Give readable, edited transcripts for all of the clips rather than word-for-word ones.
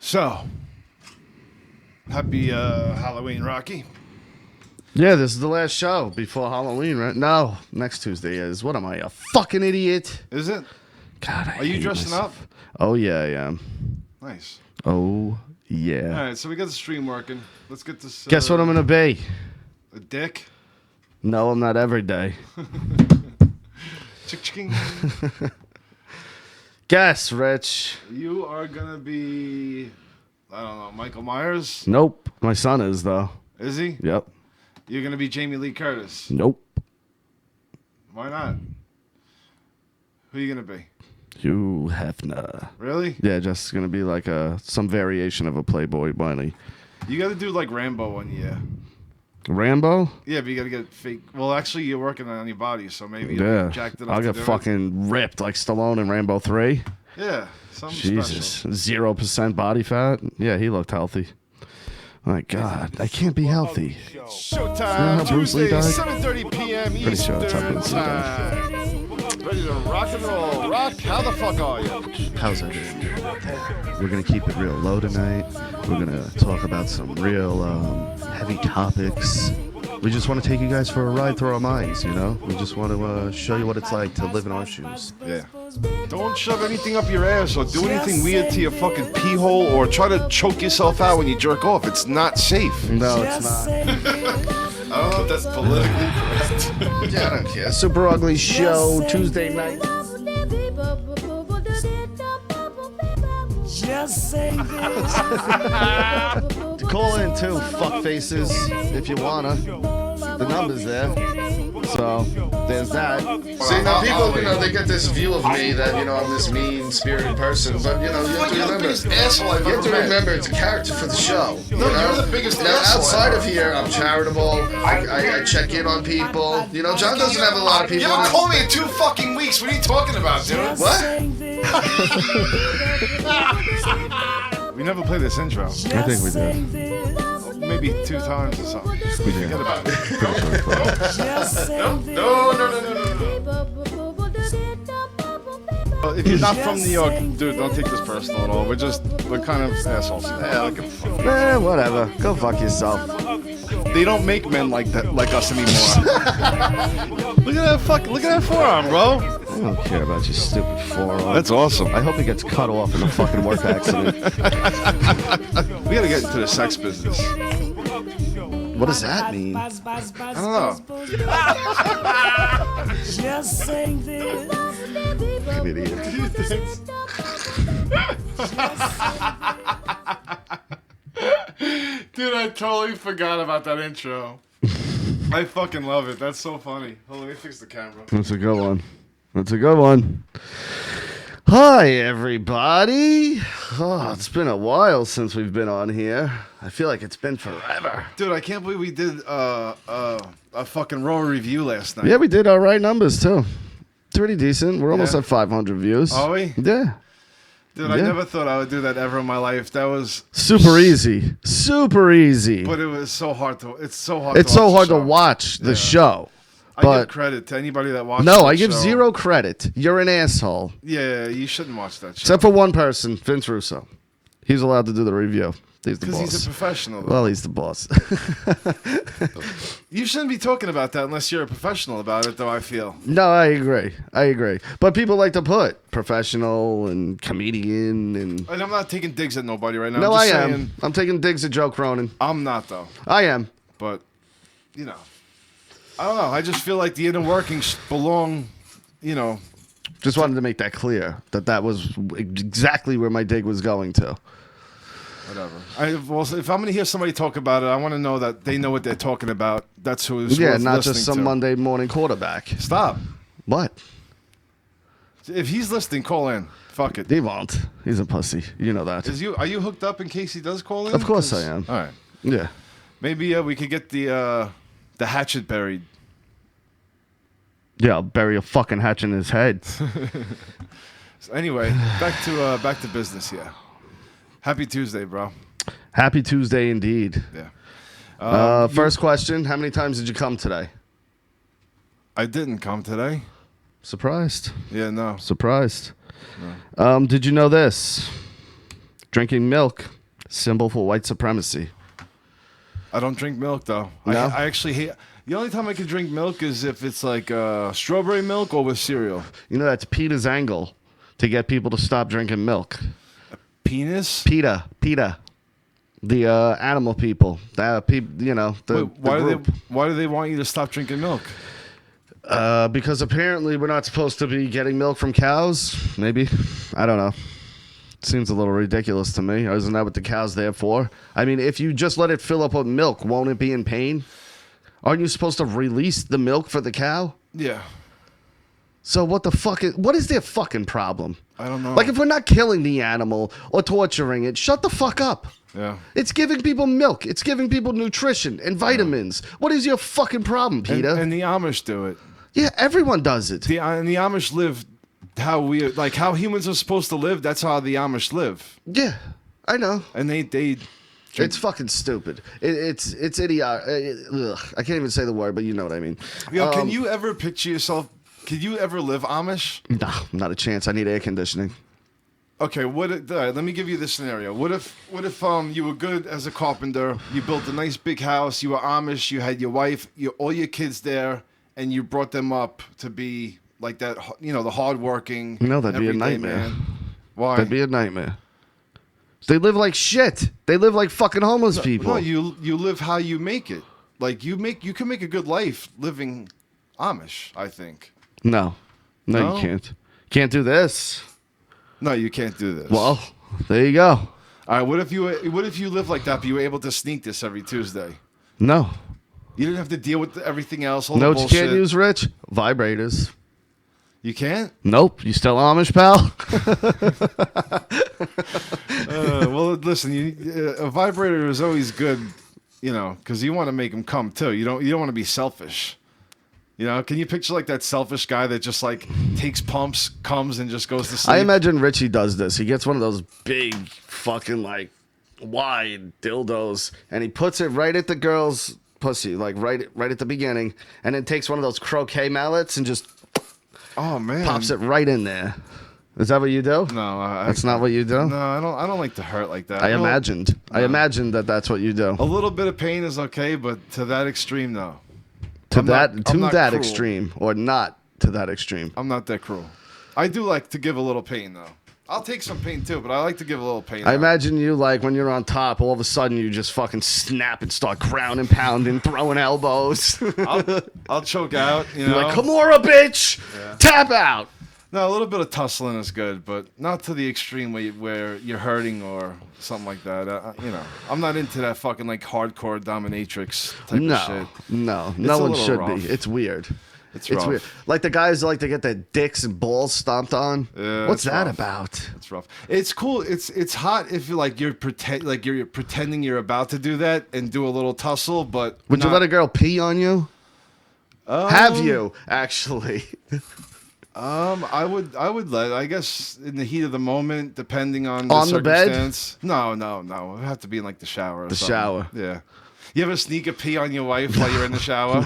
So, happy Halloween, Rocky. Yeah, this is the last show before Halloween, right? No, next Tuesday is. What am I, a fucking idiot? Is it? God, Are you dressing up? Oh, yeah, I am. Nice. Oh, yeah. All right, so we got the stream working. Let's get this. Guess what I'm going to be? A dick? No, I'm not every day. Chick-chicking. Guess, Rich. You are going to be, I don't know, Michael Myers? Nope. My son is, though. Is he? Yep. You're going to be Jamie Lee Curtis? Nope. Why not? Who are you going to be? Hugh Hefner. Really? Yeah, just going to be like some variation of a Playboy bunny. You got to do like Rambo one year. Rambo? Yeah, but you got to get fake. Well, actually, you're working on your body, so maybe Yeah. you'll jacked it up. I'll get fucking ripped like Stallone in Rambo 3. Yeah, something Jesus. special. 0% body fat? Yeah, he looked healthy. My God, I can't be healthy. Showtime, how Bruce Lee Tuesday, died? 7:30 p.m. Pretty sure that's how Eastern Bruce Lee died. Time. Ready to rock and roll. Rock, how the fuck are you? How's everything? We're going to keep it real low tonight. We're going to talk about some real heavy topics. We just want to take you guys for a ride through our minds, you know? We just want to show you what it's like to live in our shoes. Yeah. Don't shove anything up your ass or do anything weird to your fucking pee hole or try to choke yourself out when you jerk off. It's not safe. No, it's not. I don't know if that's politically correct. Yeah, I don't care. Super Ugly Show, Tuesday night. Call in too, fuck faces, if you wanna. The number's there. So, there's that. See, now people, they get this view of me that, I'm this mean-spirited person, but, you have to You're the remember. biggest asshole I've You have to ever met. remember it's a character for the show. No, you're the biggest Now, asshole outside ever. of here, I'm charitable. I check in on people. John doesn't have a lot of You people. haven't called me in 2 fucking weeks. What are you talking about, dude? What? We never played this intro. I think we did. Maybe 2 times or something. We did. Forget about it. Pretty sure it's fine. No. If you're not from New York, dude, don't take this personal at all. We're kind of assholes. Yeah, I don't give a fuck. Whatever. Go fuck yourself. They don't make men like that, like us anymore. Look at that forearm, bro. I don't care about your stupid forearm. That's awesome. I hope he gets cut off in a fucking work accident. We gotta get into the sex business. What does that mean? I don't know. Fucking idiot. Dude, I totally forgot about that intro. I fucking love it. That's so funny. Hold on, let me fix the camera. That's a good one. That's a good one. Hi, everybody. Oh, it's been a while since we've been on here. I feel like it's been forever. Dude, I can't believe we did a fucking raw review last night. Yeah, we did all right numbers, too. Pretty decent. We're almost Yeah. at 500 views. Are we? Yeah. Dude, I Yeah. never thought I would do that ever in my life. That was Super easy. Super easy. But it was so hard to. It's so hard. It's to watch so hard the to show. watch the Yeah. show. I give But credit to anybody that watched. no, that I give show. 0 credit. You're an asshole. Yeah, you shouldn't watch that show. Except for one person, Vince Russo. He's allowed to do the review. He's the Because boss. he's a professional. Though. Well, he's the boss. You shouldn't be talking about that unless you're a professional about it, though, I feel. No, I agree. But people like to put professional and comedian and... And I'm not taking digs at nobody right now. No, I'm I just am. saying, I'm taking digs at Joe Cronin. I'm not, though. I am. But, I don't know. I just feel like the inner workings belong, Just wanted to make that clear, that was exactly where my dig was going to. whatever. Well, if I'm going to hear somebody talk about it, I want to know that they know what they're talking about. That's who is Yeah, worth not listening just some to. Monday morning quarterback. Stop. What? If he's listening, call in. Fuck it. He won't. He's a pussy. You know that. Are you hooked up in case he does call in? Of course I am. All right. Yeah. Maybe we could get the hatchet buried. Yeah, I'll bury a fucking hatch in his head. So anyway, back to business here. Happy Tuesday, bro. Happy Tuesday indeed. Yeah. First question, how many times did you come today? I didn't come today. Surprised. Yeah, no. Surprised. Did you know this? Drinking milk, symbol for white supremacy. I don't drink milk though. No? I actually hate. The only time I can drink milk is if it's like strawberry milk or with cereal. You know, that's PETA's angle to get people to stop drinking milk. Penis? PETA. The animal people. You know, the group. Why do they want you to stop drinking milk? Because apparently we're not supposed to be getting milk from cows. Maybe. I don't know. Seems a little ridiculous to me. Isn't that what the cow's there for? I mean, if you just let it fill up with milk, won't it be in pain? Aren't you supposed to release the milk for the cow? Yeah. So what is their fucking problem? I don't know. Like, if we're not killing the animal or torturing it, shut the fuck up. Yeah. It's giving people milk. It's giving people nutrition and vitamins. What is your fucking problem, Peter? And the Amish do it. Yeah, everyone does it. And the Amish live how humans are supposed to live. That's how the Amish live. Yeah, I know. And they It's fucking stupid. It's idiotic. I can't even say the word, but you know what I mean. Yo, can you ever picture yourself? Could you ever live Amish? No, not a chance. I need air conditioning. Okay, let me give you this scenario. What if you were good as a carpenter, you built a nice big house, you were Amish, you had your wife, all your kids there, and you brought them up to be like that, the hardworking. No, that'd be a everyday nightmare. man. Why? That'd be a nightmare. They live like shit. They live like fucking homeless people. No, you live how you make it. Like you can make a good life living Amish, I think. No, No? you can't. Can't do this. No, you can't do this. Well, there you go. All right. What if you live like that, but you were able to sneak this every Tuesday? No. You didn't have to deal with everything else. All No, the you bullshit. can't use, Rich? Vibrators. You can't? Nope. You still Amish, pal? Well, listen. A vibrator is always good, because you want to make them come too. You don't want to be selfish. Can you picture like that selfish guy that just like takes pumps, comes, and just goes to sleep? I imagine Richie does this. He gets one of those big fucking like wide dildos and he puts it right at the girl's pussy, like right at the beginning, and then takes one of those croquet mallets and just pops it right in there. Is that what you do? No, that's not what you do. No, I don't like to hurt like that. I imagined that that's what you do. A little bit of pain is okay, but to that extreme, no. To I'm that cruel. extreme, or not to that extreme. I'm not that cruel. I do like to give a little pain, though. I'll take some pain, too, but I like to give a little pain. I imagine you, like, when you're on top, all of a sudden you just fucking snap and start grounding, pounding, throwing elbows. I'll choke out, You're like, Kimura, bitch! Yeah. Tap out! No, a little bit of tussling is good, but not to the extreme where you're hurting or something like that. I'm not into that fucking like hardcore dominatrix type of shit. No one should rough. be. It's weird. It's rough. Weird. Like the guys like to get their dicks and balls stomped on. Yeah, what's that rough. about? It's rough. It's cool. It's hot if you're pretending you're about to do that and do a little tussle, but would you let a girl pee on you? Have you actually? I would let. I guess in the heat of the moment, depending on the circumstance. The bed? No. It would have to be in like the shower. Or something. Shower. Yeah. You ever sneak a pee on your wife while you're in the shower?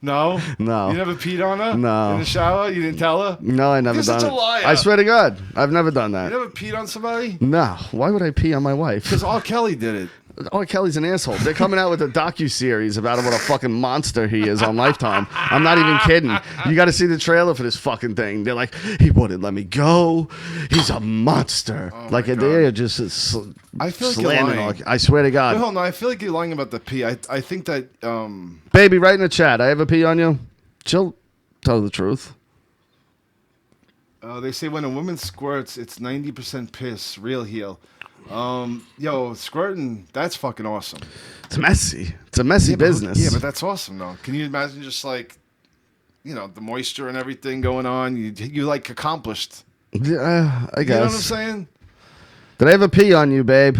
No. No. You never peed on her? No. In the shower? You didn't tell her? No, I never You're done such it. a liar. I swear to God, I've never done that. You never peed on somebody? No. Why would I pee on my wife? Because R. Kelly did it. R. Kelly's an asshole. They're coming out with a docu-series about what a fucking monster he is on Lifetime. I'm not even kidding. You got to see the trailer for this fucking thing. They're like, he wouldn't let me go. He's a monster. Like they're just I feel like slamming. you're lying. I swear to God. No, I feel like you're lying about the pee. I think that. Baby, write in the chat. I ever pee on you? She'll tell the truth. They say when a woman squirts, it's 90% piss, real heel. Squirting, that's fucking awesome. It's messy. It's a messy business. Yeah, but that's awesome though. Can you imagine just like, the moisture and everything going on? You like accomplished. Yeah, I guess. You know what I'm saying? Did I ever pee on you, babe?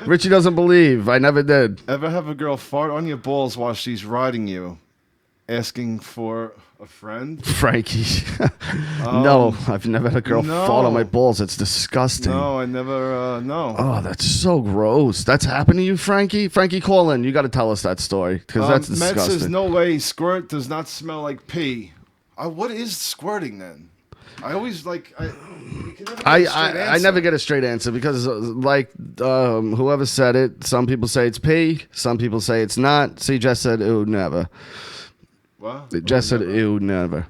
Richie doesn't believe. I never did. Ever have a girl fart on your balls while she's riding you, asking for a friend? Frankie. No, I've never had a girl fart on my balls. It's disgusting. No, I never, no. Oh, that's so gross. That's happened to you, Frankie? Frankie, call in. You got to tell us that story because that's disgusting. Matt says, no way, squirt does not smell like pee. What is squirting then? I always like. You can never get a straight I never answer. get a straight answer because, whoever said it, some people say it's P, some people say it's not. See, Jess said, ew, never. What? Jess said, ew, never.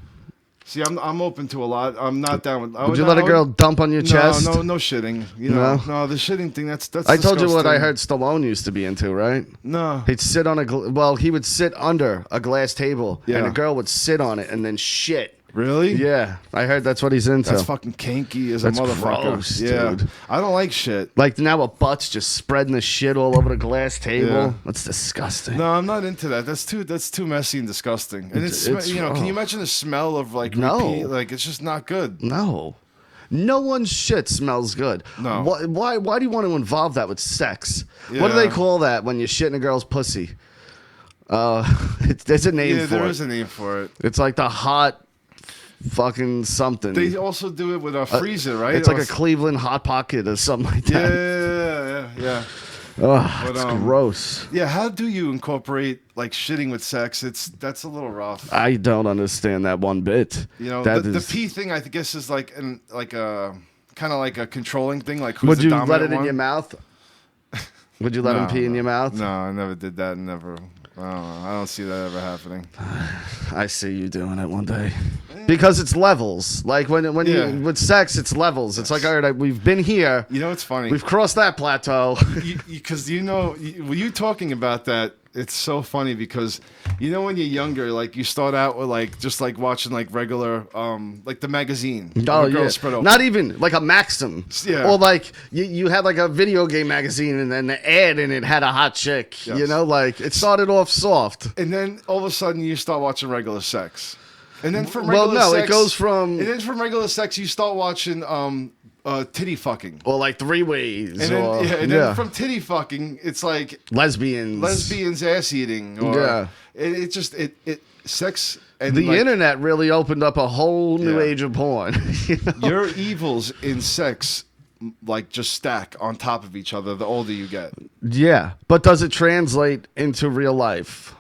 See, I'm open to a lot. I'm not down with. Would you let a girl dump on your chest? No shitting. You know, no, the shitting thing. That's. I told you what I disgusting. heard Stallone used to be into, right? No. He'd sit on he would sit under a glass table, and Yeah. a girl would sit on it and then shit. Really? Yeah, I heard that's what he's into. That's fucking kinky as That's a motherfucker. gross, yeah. dude. I don't like shit. Like now a butt's just spreading the shit all over the glass table. Yeah. That's disgusting. No, I'm not into that. That's too messy and disgusting. And it's It's- you know, can you oh. imagine the smell of like No. repeat? Like it's just not good. No. No one's shit smells good. No. Why do you want to involve that with sex? What do they Yeah. call that when you shit in a girl's pussy? There's a name Yeah, for there it. is a name for it. It's like the hot fucking something. They also do it with a freezer, right? It's like Or a Cleveland Hot Pocket or something like yeah, that. yeah. Ugh, But, it's gross. Yeah, how do you incorporate like shitting with sex? That's a little rough. I don't understand that one bit. You know, That the is- pee thing I guess is like a kind of like a controlling thing. Like who's Would the you dominant let it in one? your mouth? Would you let him pee in your mouth? No, I never did that. Never. I don't know. I don't see that ever happening. I see you doing it one day. Because it's levels. Like when Yeah. you with sex, it's levels. It's like, all right, we've been here. You know, it's funny. We've crossed that plateau. Because when you talking about that, it's so funny because you know when you're younger, like you start out with like just like watching like regular like the magazine. Oh The girl yeah, spread open. not even like a Maxim. Yeah. Or like you had like a video game magazine and then the ad in it had a hot chick. Yes. You know, like it started off soft. And then all of a sudden you start watching regular sex. And then from Well, regular no, sex, it goes from and then from regular sex you start watching titty fucking. or like three ways. And then, or, then from titty fucking, it's like lesbians ass eating. Or Yeah. It just sex and The like, internet really opened up a whole new Yeah. age of porn. You know? your evils in sex like just stack on top of each other the older you get. Yeah, but does it translate into real life?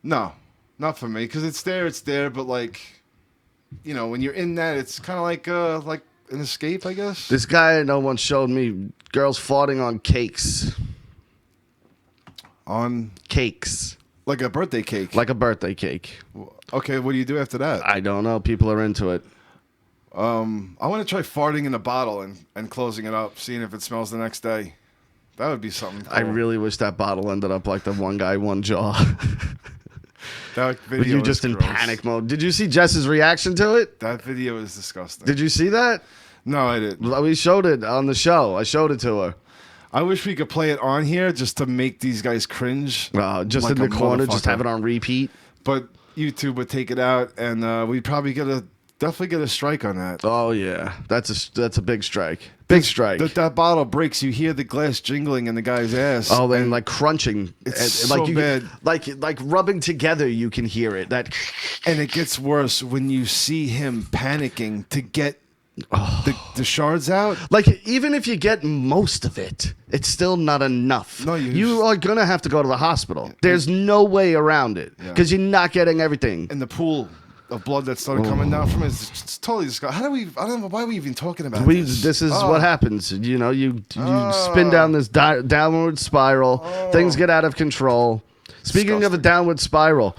No, not for me because it's there, but like, you know, when you're in that, it's kind of like an escape, I guess. This guy I know once showed me girls farting on cakes. On Cakes. like a birthday cake. Like a birthday cake. Okay, what do you do after that? I don't know. People are into it. I want to try farting in a bottle and closing it up, seeing if it smells the next day. That would be something. Cool. I really wish that bottle ended up like the one guy, one jaw. That Were video you is just in gross. panic mode? Did you see Jess's reaction to it? That video is disgusting. Did you see that? No, I didn't. We showed it on the show. I showed it to her. I wish we could play it on here just to make these guys cringe. Just like in the a corner, just motherfucker. have it on repeat. But YouTube would take it out, and we'd probably definitely get a strike on that. Oh yeah, that's a big strike. Big strike. That bottle breaks. You hear the glass jingling in the guy's ass. Oh, then and like crunching. It's like so you bad. like rubbing together. You can hear it. That and it gets worse when you see him panicking to get the shards out. like even if you get most of it, it's still not enough. No, you are gonna have to go to the hospital. There's no way around it because you're not getting everything. And the pool of blood that started coming down from it is it's totally disgusting. I don't know why we even talking about this. This is what happens. You know, you spin down this downward spiral. Things get out of control. Speaking of a Disgusting. downward spiral,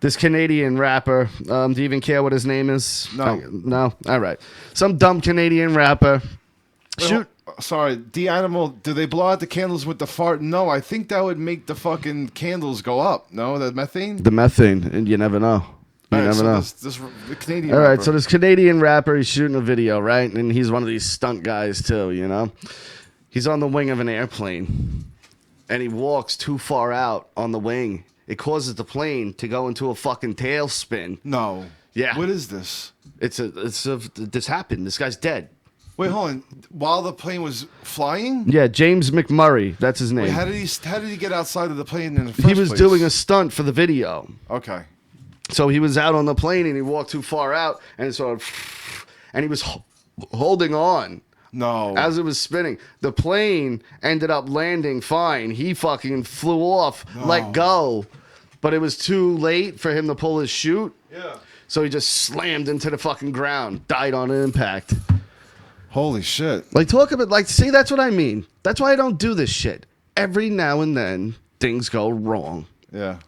this Canadian rapper, do you even care what his name is? No. No? All right. Some dumb Canadian rapper. Shoot. Sorry, the animal. Do they blow out the candles with the fart? No, I think that would make the fucking candles go up. No, the methane. The methane, and you never know. You All right, never so know. the Canadian. All right, rapper. so this Canadian rapper, he's shooting a video, right? And he's one of these stunt guys, too, you know? He's on the wing of an airplane, and he walks too far out on the wing. It causes the plane to go into a fucking tailspin. No. Yeah. What is this? This happened. This guy's dead. Wait, hold on. While the plane was flying, Yeah, James McMurray, that's his name. wait, how did he get outside of the plane in the first He was place? doing a stunt for the video. Okay. So he was out on the plane, and he walked too far out, and and he was holding on. No. As it was spinning, the plane ended up landing fine. He fucking flew off, let go, but it was too late for him to pull his chute. Yeah. So he just slammed into the fucking ground, died on impact. Holy shit. Like, talk about, like, see, that's what I mean. That's why I don't do this shit. Every now and then, things go wrong. Yeah.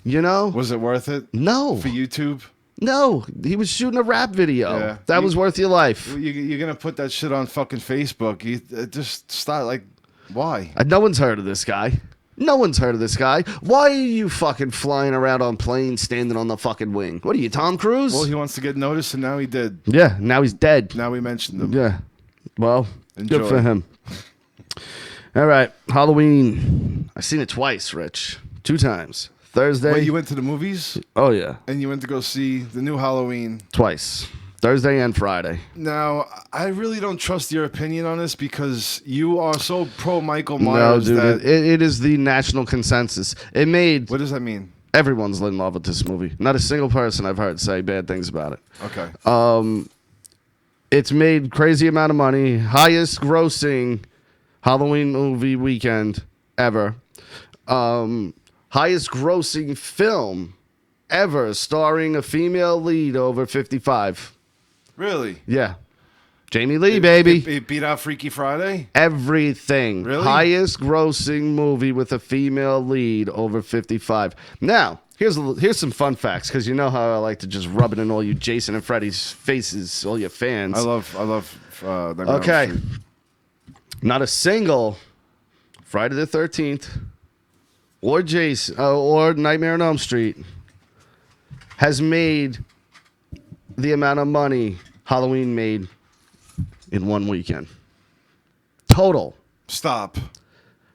You know? Was it worth it? No. For YouTube? No. He was shooting a rap video. Yeah. That was worth your life. You're going to put that shit on fucking Facebook. You just start, like, why? No one's heard of this guy. No one's heard of this guy. Why are you fucking flying around on planes standing on the fucking wing? What are you, Tom Cruise? Well, he wants to get noticed, and now he did. Yeah, now he's dead. Now we mentioned him. Yeah. Well, Enjoy. good for him. All right, Halloween. I've seen it twice, Rich. 2 times. Thursday. Wait, you went to the movies? Oh, yeah. And you went to go see the new Halloween? Twice. Thursday and Friday. Now, I really don't trust your opinion on this because you are so pro Michael Myers. No, dude. that It is the national consensus. It made... What does that mean? Everyone's in love with this movie. Not a single person I've heard say bad things about it. Okay. It's made crazy amount of money. Highest grossing Halloween movie weekend ever. Highest grossing film ever starring a female lead over 55. Really? Yeah. Jamie Lee, baby. It beat out Freaky Friday? Everything. Really? Highest grossing movie with a female lead over 55. Now, here's some fun facts, because you know how I like to just rub it in all you Jason and Freddy's faces, all your fans. I love Nightmare on Elm Okay. Street. Not a single Friday the 13th or Jason or Nightmare on Elm Street has made the amount of money Halloween made in one weekend. Total. Stop.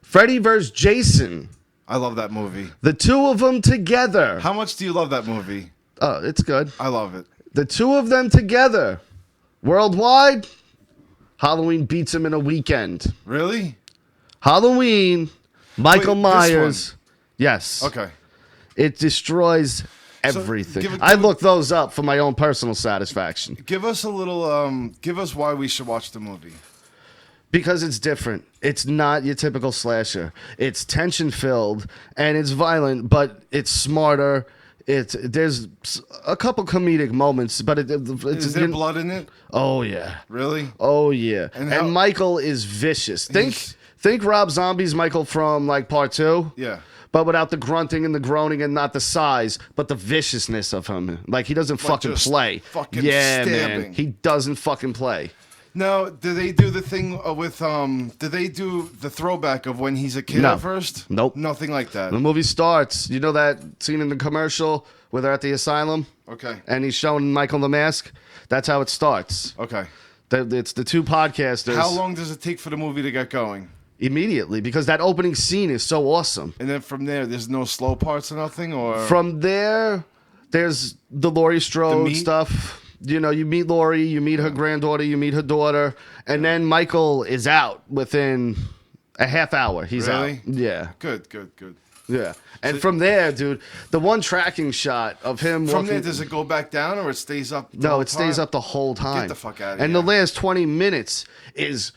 Freddy vs. Jason. I love that movie. The two of them together. How much do you love that movie? Oh, it's good. I love it. The two of them together. Worldwide, Halloween beats them in a weekend. Really? Halloween, Michael Wait, this Myers. Yes. Okay. It destroys everything. give it- I looked those up for my own personal satisfaction. Give us a little, give us why we should watch the movie. Because it's different. It's not your typical slasher. It's tension-filled, and it's violent, but it's smarter. There's a couple comedic moments, but Is there blood in it? Oh, yeah. Really? Oh, yeah. And And, how- Michael is vicious. He's- Think Rob Zombie's Michael from, like, part 2. Yeah. But without the grunting and the groaning and not the size, but the viciousness of him. Like, he doesn't fucking just play. fucking Yeah, stabbing. man. He doesn't fucking play. Now, do they do the thing with, do they do the throwback of when he's a kid No. at first? Nope. Nothing like that. The movie starts. You know that scene in the commercial where they're at the asylum? Okay. And he's showing Michael the mask? That's how it starts. Okay. It's the two podcasters. How long does it take for the movie to get going? Immediately, because that opening scene is so awesome. And then from there, there's no slow parts or nothing? Or From there, there's the Laurie Strode meet? stuff. You know, you meet Laurie, you meet her granddaughter, you meet her daughter, and then Michael is out within a half hour. He's Really? out. Yeah, Good, good, good. yeah. And from there, dude, the one tracking shot of him From walking... there, does it go back down or it stays up? No, it stays up the whole time. Get the fuck outta And here. the last 20 minutes is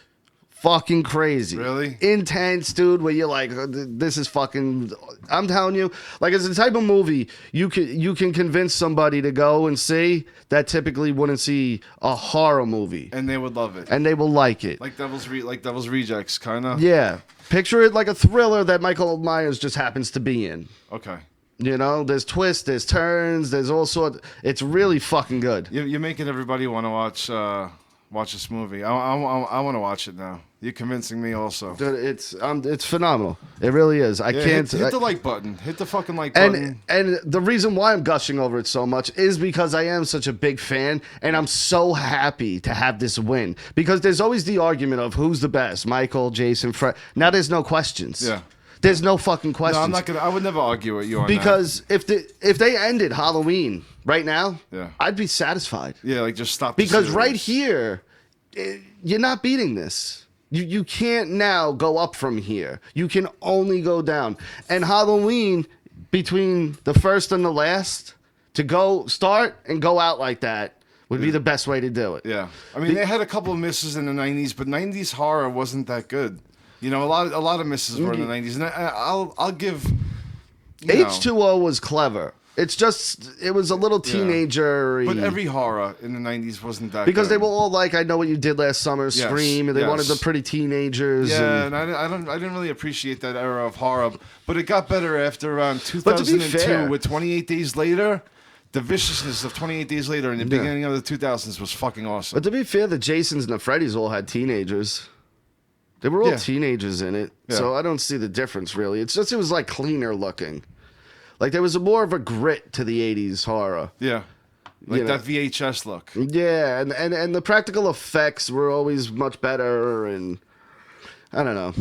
fucking crazy. Really? Intense, dude, where you're like, this is fucking... I'm telling you, like, it's the type of movie you can convince somebody to go and see that typically wouldn't see a horror movie. And they would love it. And they will like it. Like Devil's Rejects, kind of? Yeah. Picture it like a thriller that Michael Myers just happens to be in. Okay. You know, there's twists, there's turns, there's all sorts. It's really fucking good. You're making everybody want to watch this movie. I want to watch it now. You're convincing me also. Dude, it's phenomenal. It really is. I Yeah, can't hit the like button. Hit the fucking like button. and the reason why I'm gushing over it so much is because I am such a big fan, and I'm so happy to have this win. Because there's always the argument of who's the best, Michael, Jason, Fred. Now there's no questions. Yeah. There's no fucking No, questions. I'm not gonna. I would never argue with you on because if they ended Halloween right now, Yeah. I'd be satisfied. that. Yeah, like just stop. the Because series. right here, you're not beating this. You can't now go up from here. You can only go down. And Halloween, between the first and the last, to go start and go out like that would be the best way to do it. Yeah, I mean they had a couple of misses in the '90s, but '90s horror wasn't that good. You know, a lot of misses were in the '90s, and I'll give. You know, H2O was clever. It's just it was a little teenager. But every horror in the 90s wasn't that because good. they were all like, I Know What You Did Last Summer, Yes, Scream, and they yes. wanted the pretty teenagers. Yeah, and I didn't really appreciate that era of horror, but it got better after around But to be 2002 fair- with 28 Days Later. The viciousness of 28 Days Later in the beginning of the 2000s was fucking awesome. But to be fair, the Jasons and the Freddys all had teenagers. They were all teenagers in it, so I don't see the difference really. It's just it was like cleaner looking. Like there was more of a grit to the 80s horror. Yeah. Like You know. that VHS look. Yeah, and the practical effects were always much better, and I don't know.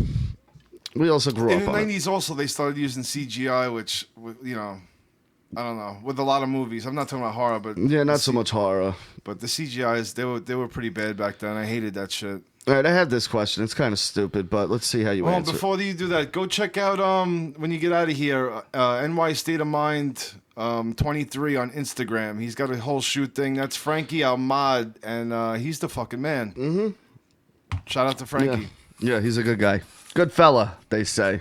We also grew In up the on it. 90s also, they started using CGI, which, you know, I don't know, with a lot of movies. I'm not talking about horror, but... Yeah, not so much horror. But the CGIs, they were pretty bad back then. I hated that shit. All right, I have this question. It's kind of stupid, but let's see how you Well, answer it. before you do that, go check out, when you get out of here, NY State of Mind 23 on Instagram. He's got a whole shoot thing. That's Frankie Almad, and he's the fucking man. Mm-hmm. Shout out to Frankie. Yeah, he's a good guy. Good fella, they say.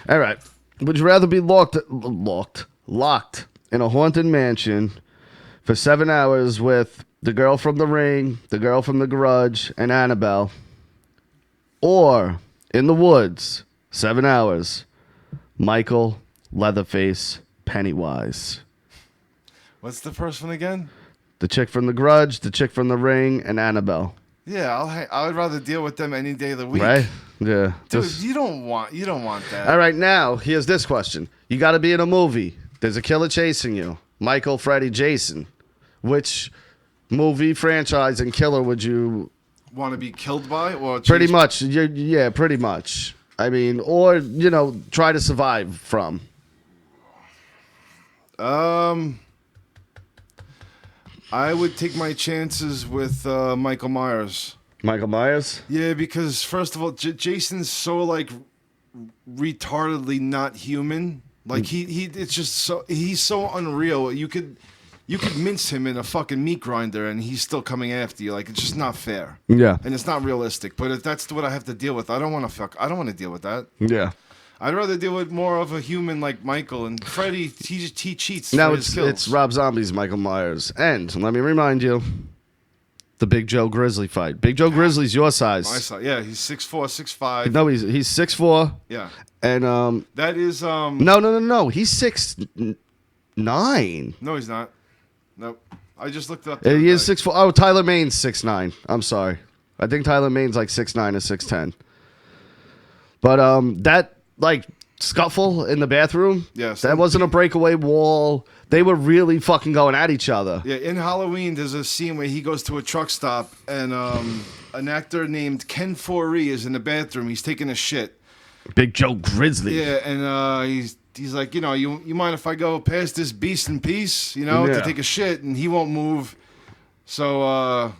All right. Would you rather be locked in a haunted mansion for 7 hours with the girl from The Ring, the girl from The Grudge, and Annabelle, or in the woods, 7 hours, Michael, Leatherface, Pennywise? What's the first one again? The chick from The Grudge, the chick from The Ring, and Annabelle. Yeah, I would rather deal with them any day of the week. Right? Yeah. Dude, Just- you don't want that. All right, now, here's this question. You got to be in a movie. There's a killer chasing you. Michael, Freddy, Jason. Which movie, franchise, and killer would you... Want to be killed by or Pretty chased- much. Yeah, pretty much. I mean, or, try to survive from. I would take my chances with Michael Myers. Michael Myers? Yeah, because first of all, Jason's so like retardedly not human. Like it's just so he's so unreal. You could mince him in a fucking meat grinder and he's still coming after you. Like it's just not fair. Yeah. And it's not realistic. But if that's what I have to deal with, I don't want to deal with that. Yeah. I'd rather deal with more of a human like Michael and Freddy. He cheats. Now for his kills. it's Rob Zombie's Michael Myers. And let me remind you, the Big Joe Grizzly fight. Big Joe Grizzly's your size. I saw. Yeah, he's 6'4", 6'5". No, he's 6'4". Yeah. And That is No. He's 6'9". No, he's not. Nope. I just looked it up. He is 6'4". Oh, Tyler Maine's 6'9". I'm sorry. I think Tyler Maine's like 6'9" or 6'10". But that like scuffle in the bathroom, Yes. that wasn't a breakaway wall. They were really fucking going at each other. Yeah, in Halloween, there's a scene where he goes to a truck stop and an actor named Ken Foree is in the bathroom. He's taking a shit. Big Joe Grizzly. Yeah, and he's like, you mind if I go past this beast in peace, to take a shit, and he won't move. So,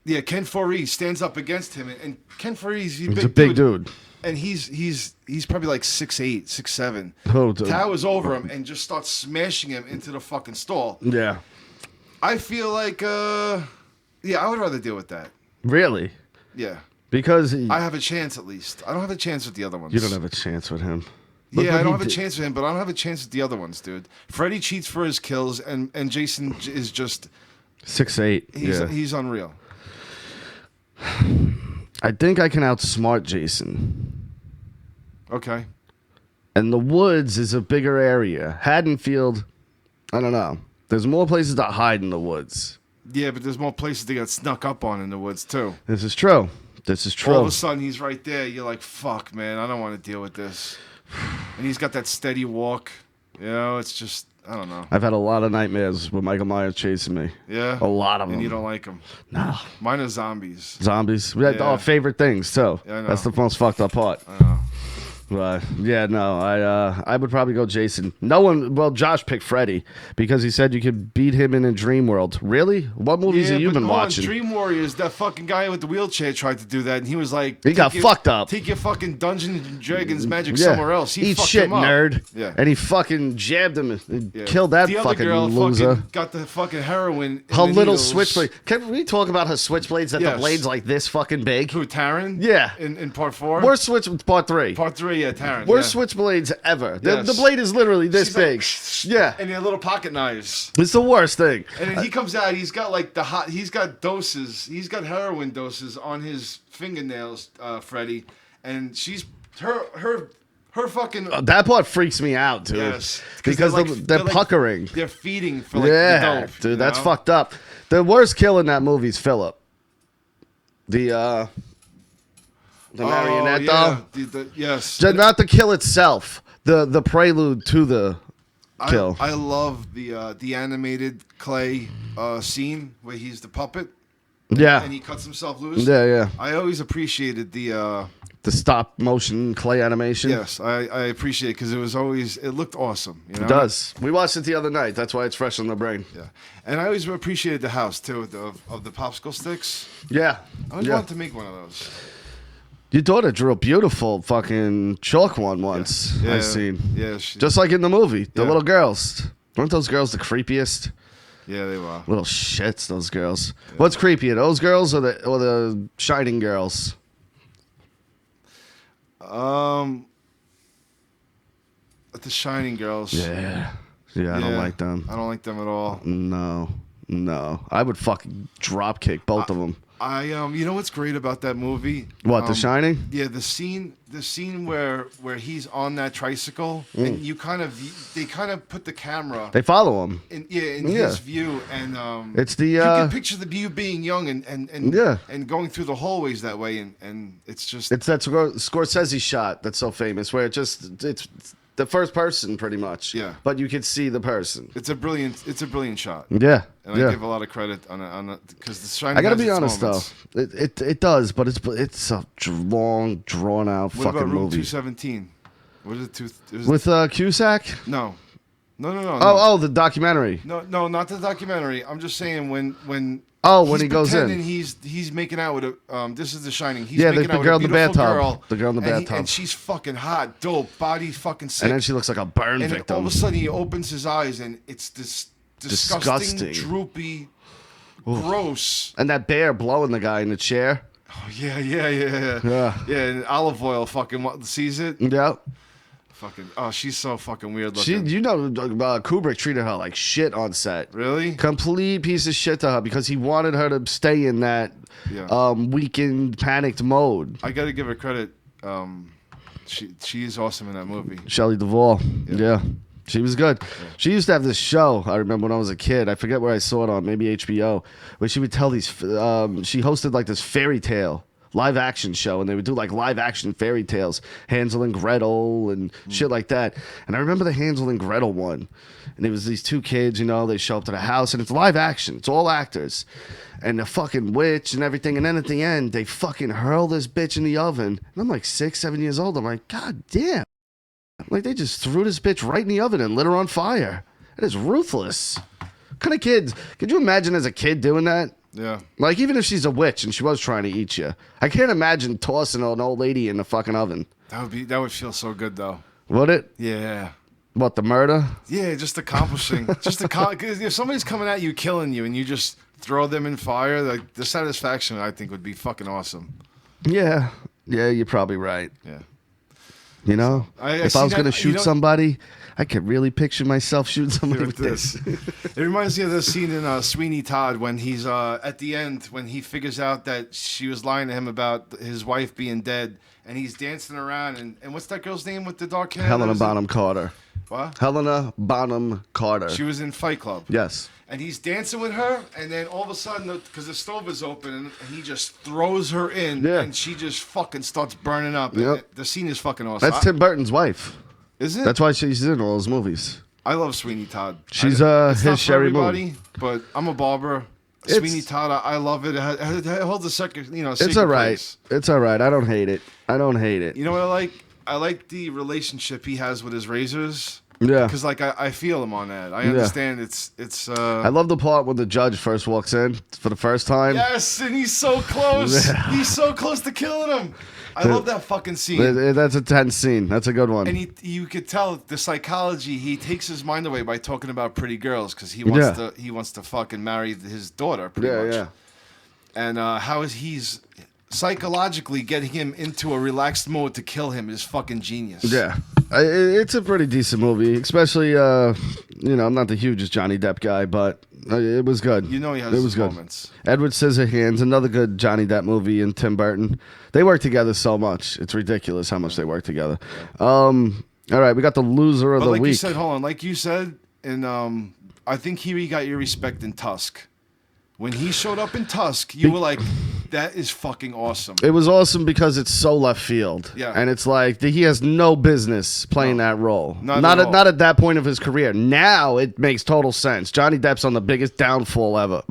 Ken Foree stands up against him, and Ken Foree's He's a big dude. and he's probably like 6'8", 6'7". Oh, dude. Towers over him and just starts smashing him into the fucking stall. Yeah. I feel like, I would rather deal with that. Really? Yeah. Because I have a chance at least. I don't have a chance with the other ones. you don't have a chance with him. Look Yeah, what I don't he have a did. chance with him, but I don't have a chance with the other ones, dude. Freddy cheats for his kills, and Jason is just 6'8". he's unreal. I think I can outsmart Jason. Okay. And the woods is a bigger area. Haddonfield, I don't know. There's more places to hide in the woods. Yeah, but there's more places to get snuck up on in the woods too. This is true. This is true. All of a sudden, he's right there. You're like, fuck, man, I don't want to deal with this. And he's got that steady walk. It's just, I don't know. I've had a lot of nightmares with Michael Myers chasing me. Yeah? A lot of them. And you don't like him. No. Mine are zombies. Zombies. We had Yeah. our favorite things, too. Yeah, I know. That's the most fucked up part. I know. But yeah, no, I would probably go Jason. Josh picked Freddy because he said you could beat him in a dream world. Really? What movies have you been hold on, watching? Dream Warriors, that fucking guy with the wheelchair tried to do that, and he was like... He got fucked up. Take your fucking Dungeons and Dragons magic Yeah. somewhere else. He Eat fucked shit, him up. nerd. Yeah. And he fucking jabbed him and Yeah. killed that the other fucking girl loser. Fucking got the fucking heroin. in Her the little needles. switchblade. Can we talk about her switchblades that Yes. the blade's like this fucking big? Who, Taryn? Yeah. In part 4? Worst switch with part 3. Part 3. yeah, Taryn. Worst yeah. switchblades ever. The Yes. blade is literally this She's big. Yeah. And they're little pocket knives. It's the worst thing. And then he comes out. He's got like he's got doses. He's got heroin doses on his fingernails, Freddie. And she's her fucking. That part freaks me out, dude. Yes, because they're puckering. They're feeding for like Yeah, the dope. dude, you that's know? fucked up. The worst kill in that movie is Philip. The marionette doll. Yes. Not the kill itself. The prelude to the kill. I love the animated clay scene where he's the puppet. Yeah. And he cuts himself loose. Yeah. I always appreciated the stop motion clay animation. Yes, I appreciate it because it looked awesome. You know? It does. We watched it the other night. That's why it's fresh on the brain. Yeah, and I always appreciated the house too of the popsicle sticks. Yeah. I always wanted to make one of those. Your daughter drew a beautiful fucking chalk one once. Yeah. I seen. Yeah, just like in the movie, the Yeah. little girls. Weren't those girls the creepiest? Yeah, they were. Little shits, those girls. Yeah. What's creepier, those girls or the Shining girls? The Shining girls. Yeah, I don't like them. I don't like them at all. No. I would fucking drop kick both of them. You know what's great about that movie? What, The Shining? Yeah, the scene where he's on that tricycle and they kind of put the camera. They follow him. In his view, and it's the you can picture you being young and going through the hallways that way, and it's just it's that Scorsese shot that's so famous where it's the first person pretty much. Yeah, but you can see the person. It's a brilliant shot. Yeah, and I give a lot of credit on it because the Shining. I gotta be honest moments. though, it does, but it's a long, drawn out what fucking about Room movie. 217? What is it? With Cusack? No. Oh, the documentary. No, not the documentary. I'm just saying when he goes in, he's making out with a. This is The Shining. He's the making out girl with in a the beautiful bathtub. girl, The girl in the bathtub, and she's fucking hot, dope, body fucking sick. and then she looks like a burn and victim. all of a sudden he opens his eyes and it's this disgusting. Droopy, gross. And that bear blowing the guy in the chair. Oh yeah. And Olive Oil fucking sees it. Yeah. Fucking. Oh, she's so fucking weird looking. Kubrick treated her like shit on set. Really? Complete piece of shit to her because he wanted her to stay in that weakened, panicked mode. I got to give her credit. She is awesome in that movie. Shelley Duvall. Yeah. She was good. Yeah. She used to have this show, I remember when I was a kid. I forget where I saw it on, maybe HBO, where she would tell these, she hosted like this fairy tale live action show, and they would do like live action fairy tales, Hansel and Gretel and shit like that. And I remember the Hansel and Gretel one, and it was these two kids, they show up to the house, and it's live action. It's all actors. And the fucking witch and everything. And then at the end, they fucking hurl this bitch in the oven. And I'm like 6, 7 years old. I'm like, God damn. Like, they just threw this bitch right in the oven and lit her on fire. It is ruthless. What kind of kids? Could you imagine as a kid doing that? Yeah. Like, even if she's a witch and she was trying to eat you. I can't imagine tossing an old lady in the fucking oven. That would feel so good, though. Would it? Yeah. What, the murder? Yeah, just accomplishing. Cause if somebody's coming at you, killing you, and you just throw them in fire, like, the satisfaction, I think, would be fucking awesome. Yeah. Yeah, you're probably right. Yeah. If I was going to shoot somebody, I could really picture myself shooting somebody with this. It reminds me of the scene in Sweeney Todd when he's at the end, when he figures out that she was lying to him about his wife being dead, and he's dancing around, and what's that girl's name with the dark hair? Helena Bonham Carter. What? Helena Bonham Carter. She was in Fight Club. Yes. And he's dancing with her, and then all of a sudden, because the stove is open, and he just throws her in, and she just fucking starts burning up. Yep. The scene is fucking awesome. That's Tim Burton's wife. Is it? That's why she's in all those movies. I love Sweeney Todd. She's it's his not for Sherry everybody, Moon. But I'm a barber. Sweeney Todd, I love it. It holds a second, it's all right. place. It's all right. I don't hate it. You know what I like? I like the relationship he has with his razors. Yeah. Because I feel him on that. I understand it's. I love the part when the judge first walks in for the first time. Yes, and he's so close. Yeah. He's so close to killing him. I love that fucking scene. That's a tense scene. That's a good one. And you could tell the psychology. He takes his mind away by talking about pretty girls because he wants to fucking marry his daughter. Pretty much. Yeah. And how is he's psychologically getting him into a relaxed mode to kill him is fucking genius. Yeah. It's a pretty decent movie, especially, I'm not the hugest Johnny Depp guy, but it was good. You know he has it was his good. moments. Edward Scissorhands, another good Johnny Depp movie, and Tim Burton. They work together so much. It's ridiculous how much they work together. All right, we got the loser of But the like week. you said, hold on. like you said, and I think he got your respect in Tusk. When he showed up in Tusk, you were like, that is fucking awesome. It was awesome because it's so left field. Yeah. And it's like he has no business playing that role. Not at all. Not at that point of his career. Now it makes total sense. Johnny Depp's on the biggest downfall ever.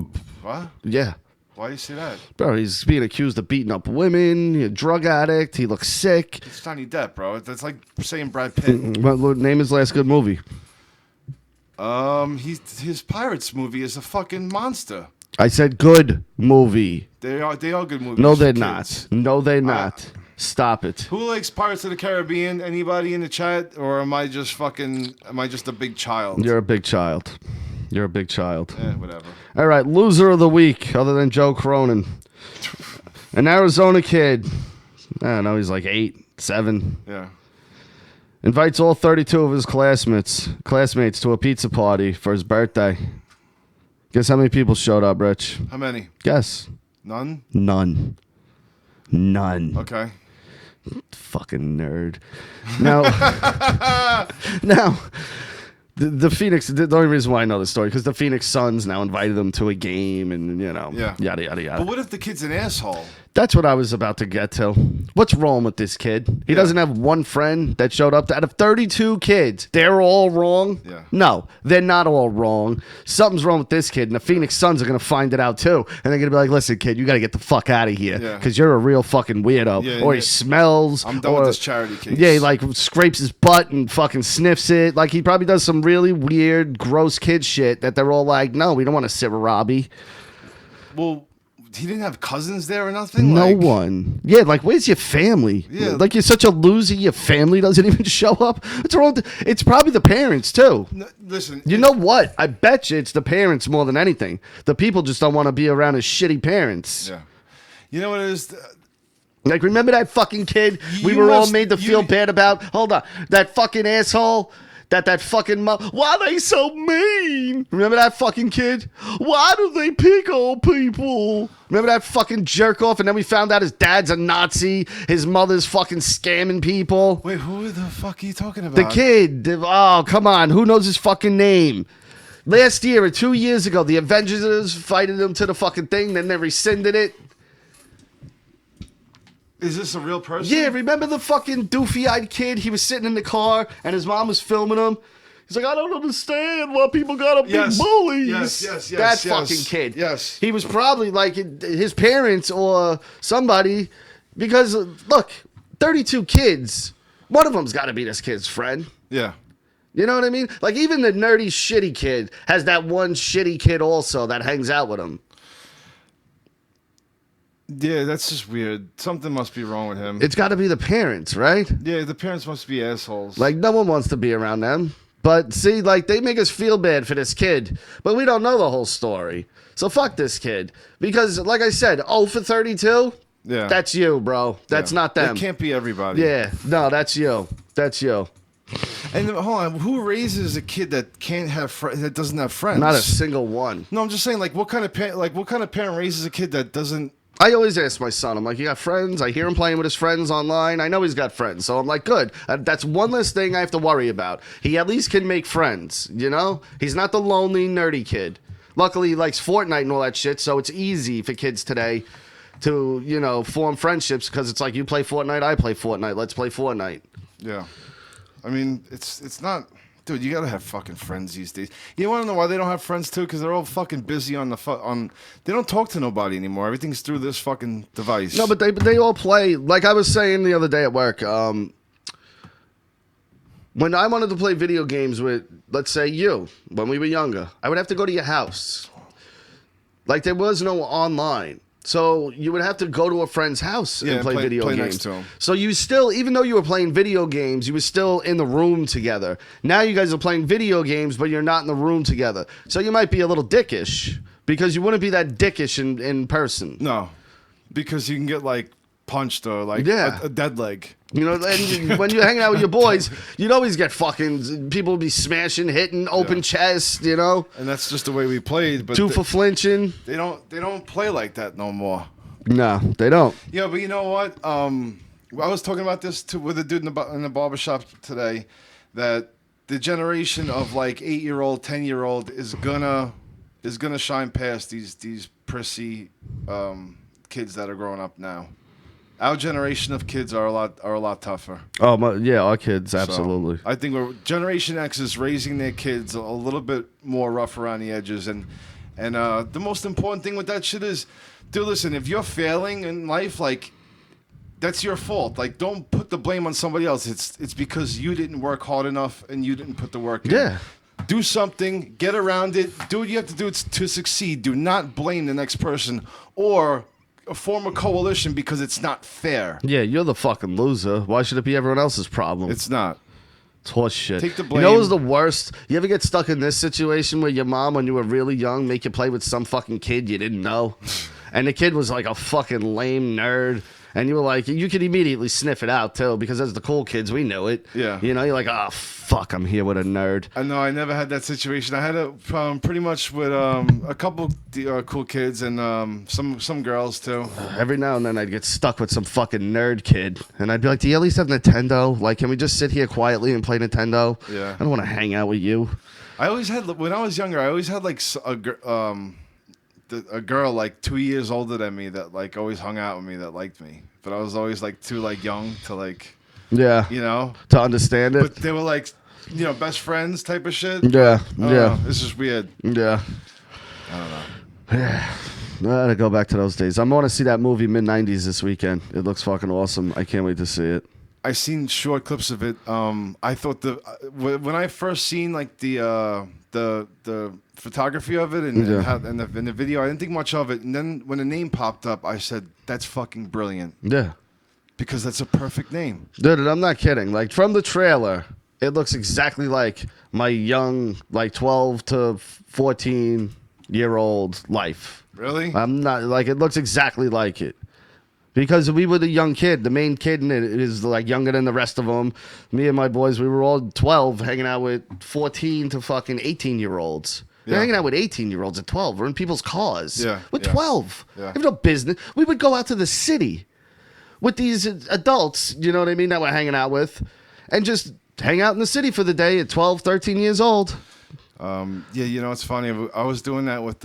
What? Yeah. Why do you say that? Bro, he's being accused of beating up women, he's a drug addict, he looks sick. It's Johnny Depp, bro. That's like saying Brad Pitt. Well, name his last good movie. His Pirates movie is a fucking monster. I said good movie. They are good movies. No, for they're kids. not. No, they're not. Stop it. Who likes Pirates of the Caribbean? Anybody in the chat? Or am I just a big child? You're a big child. You're a big child. Whatever. All right, loser of the week, other than Joe Cronin. An Arizona kid. I don't know, he's like 8, 7. Yeah. Invites all 32 of his classmates to a pizza party for his birthday. Guess how many people showed up, Rich? How many? Guess. None? None. Okay. Fucking nerd. Now, the Phoenix, the only reason why I know this story, because the Phoenix Suns now invited them to a game and, Yeah. yada, yada, yada. But what if the kid's an asshole? That's what I was about to get to. What's wrong with this kid? He doesn't have one friend that showed up. Out of 32 kids, they're all wrong? Yeah. No, they're not all wrong. Something's wrong with this kid, and the Phoenix Suns are going to find it out too. And they're going to be like, listen, kid, you got to get the fuck out of here Yeah. because you're a real fucking weirdo. Yeah, or yeah. he smells. I'm done with this charity case. Yeah, he like scrapes his butt and fucking sniffs it. Like he probably does some really weird, gross kid shit that they're all like, no, we don't want to sit with Robbie. Well, he didn't have cousins there or nothing? No Like, one. Yeah, like where's your family? Yeah. Like you're such a loser. Your family doesn't even show up. What's wrong? It's probably the parents too. Listen. You know what? I bet you it's the parents more than anything. The people just don't want to be around his shitty parents. Yeah. You know what it is? Like remember that fucking kid we You were all must- made to you- feel bad about? Hold on. That fucking asshole. That fucking why are they so mean? Remember that fucking kid? Why do they pick on people? Remember that fucking jerk off? And then we found out his dad's a Nazi. His mother's fucking scamming people. Wait, who the fuck are you talking about? The kid. Oh, come on. Who knows his fucking name? Last year or 2 years ago, the Avengers fighted him to the fucking thing. Then they rescinded it. Is this a real person? Yeah, remember the fucking doofy-eyed kid? He was sitting in the car, and his mom was filming him. He's like, I don't understand why people gotta be bullies. Yes. That fucking kid. Yes. He was probably like his parents or somebody, because, look, 32 kids, one of them's gotta be this kid's friend. Yeah. You know what I mean? Like, even the nerdy, shitty kid has that one shitty kid also that hangs out with him. Yeah, that's just weird. Something must be wrong with him. It's gotta be the parents, right? Yeah, the parents must be assholes. Like, no one wants to be around them. But see, like, they make us feel bad for this kid. But we don't know the whole story. So fuck this kid. Because, like I said, 0 for 32? yeah. That's you, bro. That's Yeah. not them. It can't be everybody. Yeah, no, that's you. That's you. And hold on, who raises a kid that can't have that doesn't have friends? Not a single one. No, I'm just saying, like, what kind of parent raises a kid that doesn't? I always ask my son, I'm like, you got friends? I hear him playing with his friends online. I know he's got friends. So I'm like, good. That's one less thing I have to worry about. He at least can make friends, you know? He's not the lonely, nerdy kid. Luckily, he likes Fortnite and all that shit, so it's easy for kids today to, you know, form friendships because it's like, you play Fortnite, I play Fortnite. Let's play Fortnite. Yeah. I mean, it's not... Dude, you gotta have fucking friends these days. You wanna know why they don't have friends too? Because they're all fucking busy on the They don't talk to nobody anymore. Everything's through this fucking device. No, but they all play. Like I was saying the other day at work, when I wanted to play video games with, let's say you, when we were younger, I would have to go to your house. Like there was no online. So you would have to go to a friend's house and play video play games. next to him. So you still, even though you were playing video games, you were still in the room together. Now you guys are playing video games, but you're not in the room together. So you might be a little dickish because you wouldn't be that dickish in person. No. Because you can get like punched or like Yeah. a dead leg. You know, and when you're hanging out with your boys, you'd always get fucking people be smashing, hitting, open chest. You know, And that's just the way we played. But two for flinching. they don't play like that no more. No, they don't. Yeah, but you know what? I was talking about this with a dude in the barbershop today, that the generation of like 8-year-old, 10-year-old is gonna shine past these prissy kids that are growing up now. Our generation of kids are a lot tougher. Oh yeah, our kids absolutely. So, I think Generation X is raising their kids a little bit more rough around the edges, and the most important thing with that shit is, dude, listen, if you're failing in life, like, that's your fault. Like, don't put the blame on somebody else. It's because you didn't work hard enough and you didn't put the work in. Yeah. Do something, get around it, do what you have to do to succeed. Do not blame the next person or form a coalition because it's not fair. Yeah, you're the fucking loser. Why should it be everyone else's problem? It's not. It's horse shit. Take the You know blame. what was the worst? You ever get stuck in this situation where your mom, when you were really young, make you play with some fucking kid you didn't know? And the kid was like a fucking lame nerd. And you were like, you could immediately sniff it out, too, because as the cool kids, we knew it. Yeah. You know, you're like, oh, fuck, I'm here with a nerd. I know I never had that situation. I had a problem pretty much with a couple cool kids and some girls too. Every now and then I'd get stuck with some fucking nerd kid. And I'd be like, do you at least have Nintendo? Like, can we just sit here quietly and play Nintendo? Yeah. I don't want to hang out with you. I always had, when I was younger, I always had like a girl like 2 years older than me that like always hung out with me, that liked me. But I was always like too like young to like, Yeah. you know. To understand it. But they were like, you know, best friends type of shit. Yeah. I don't Yeah. know. It's just weird. Yeah. I don't know. Yeah. I gotta go back to those days. I'm going to see that movie mid-90s this weekend. It looks fucking awesome. I can't wait to see it. I seen short clips of it. I thought when I first seen like the photography of it and, Yeah. and the video, I didn't think much of it. And then when the name popped up, I said, "That's fucking brilliant," Yeah. because that's a perfect name. Dude, and I'm not kidding. Like, from the trailer, it looks exactly like my young, like, 12 to 14-year-old life. Really? I'm not, like, it looks exactly like it. Because we were the young kid. The main kid in it is, like, younger than the rest of them. Me and my boys, we were all 12 hanging out with 14 to fucking 18-year-olds. They're Yeah. hanging out with 18-year-olds at 12. We're in people's cars. Yeah, We're yeah. 12. Yeah. We have no business. We would go out to the city with these adults, you know what I mean, that we're hanging out with, and just hang out in the city for the day at 12, 13 years old. Yeah, you know, it's funny. I was doing that with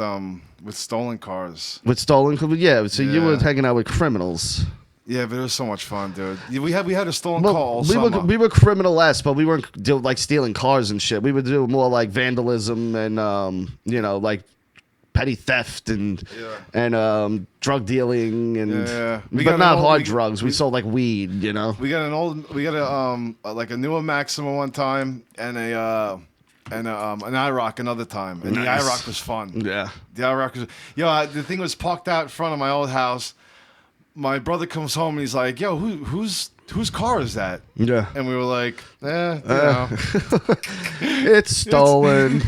stolen cars. With stolen, yeah, so you were Yeah. hanging out with criminals. Yeah, but it was so much fun, dude. We had a stolen Well, car all we summer. were criminal-esque, but we weren't like stealing cars and shit. We would do more like vandalism and you know, like petty theft and drug dealing and Yeah. but not hard drugs. We sold like weed, you know. We got a like a newer Maxima one time and an IROC another time, and Nice. the IROC was fun. Yeah. The IROC was, the thing was parked out in front of my old house. My brother comes home and he's like, "Yo, whose car is that?" Yeah. And we were like, you know. It's stolen.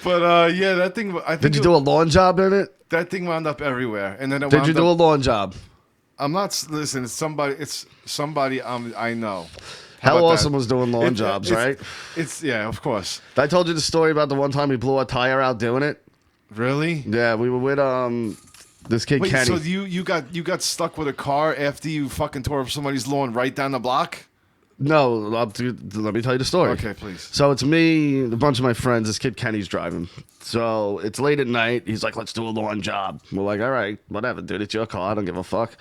But yeah, that thing. I think Did you do a lawn job in it? that thing wound up everywhere, and then it Did wound you do a up, lawn job? I'm not. Listen, it's somebody. I know. How about awesome that? was doing lawn jobs, right? It's yeah, of course. I told you the story about the one time we blew a tire out doing it. Really? Yeah, we were with this kid Wait, Kenny. so you got stuck with a car after you fucking tore up somebody's lawn right down the block? No, let me tell you the story. Okay, please. So it's me, a bunch of my friends. This kid Kenny's driving. So it's late at night. He's like, "Let's do a lawn job." We're like, "All right, whatever, dude. It's your car. I don't give a fuck."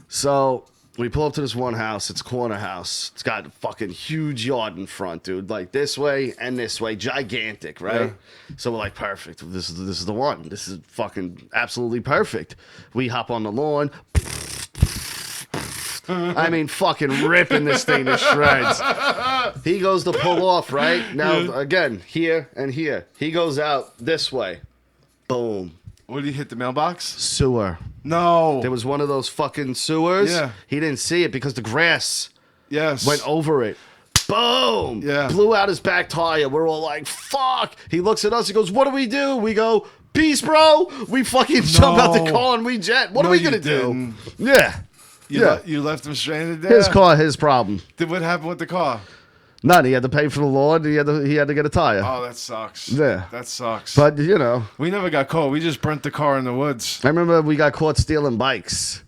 So we pull up to this one house. It's a corner house. It's got a fucking huge yard in front, dude. Like this way and this way, gigantic, right? Yeah. So we're like, perfect. This is the one. This is fucking absolutely perfect. We hop on the lawn. I mean, fucking ripping this thing to shreds. He goes to pull off, right? Now, again, here and here. He goes out this way. Boom. What did you hit the mailbox? Sewer. No. There was one of those fucking sewers. Yeah. He didn't see it because the grass Yes. went over it. Boom. Yeah. Blew out his back tire. We're all like, fuck. He looks at us. He goes, "What do?" We go, Peace, bro. We fucking jump out the No. car and we jet. What No, are we you going to do? didn't. Yeah. Yeah. You left him stranded there? His car, his problem. What happened with the car? None. He had to pay for the lawn. He had to get a tire. Oh, that sucks. Yeah. That sucks. But, you know, we never got caught. We just burnt the car in the woods. I remember we got caught stealing bikes.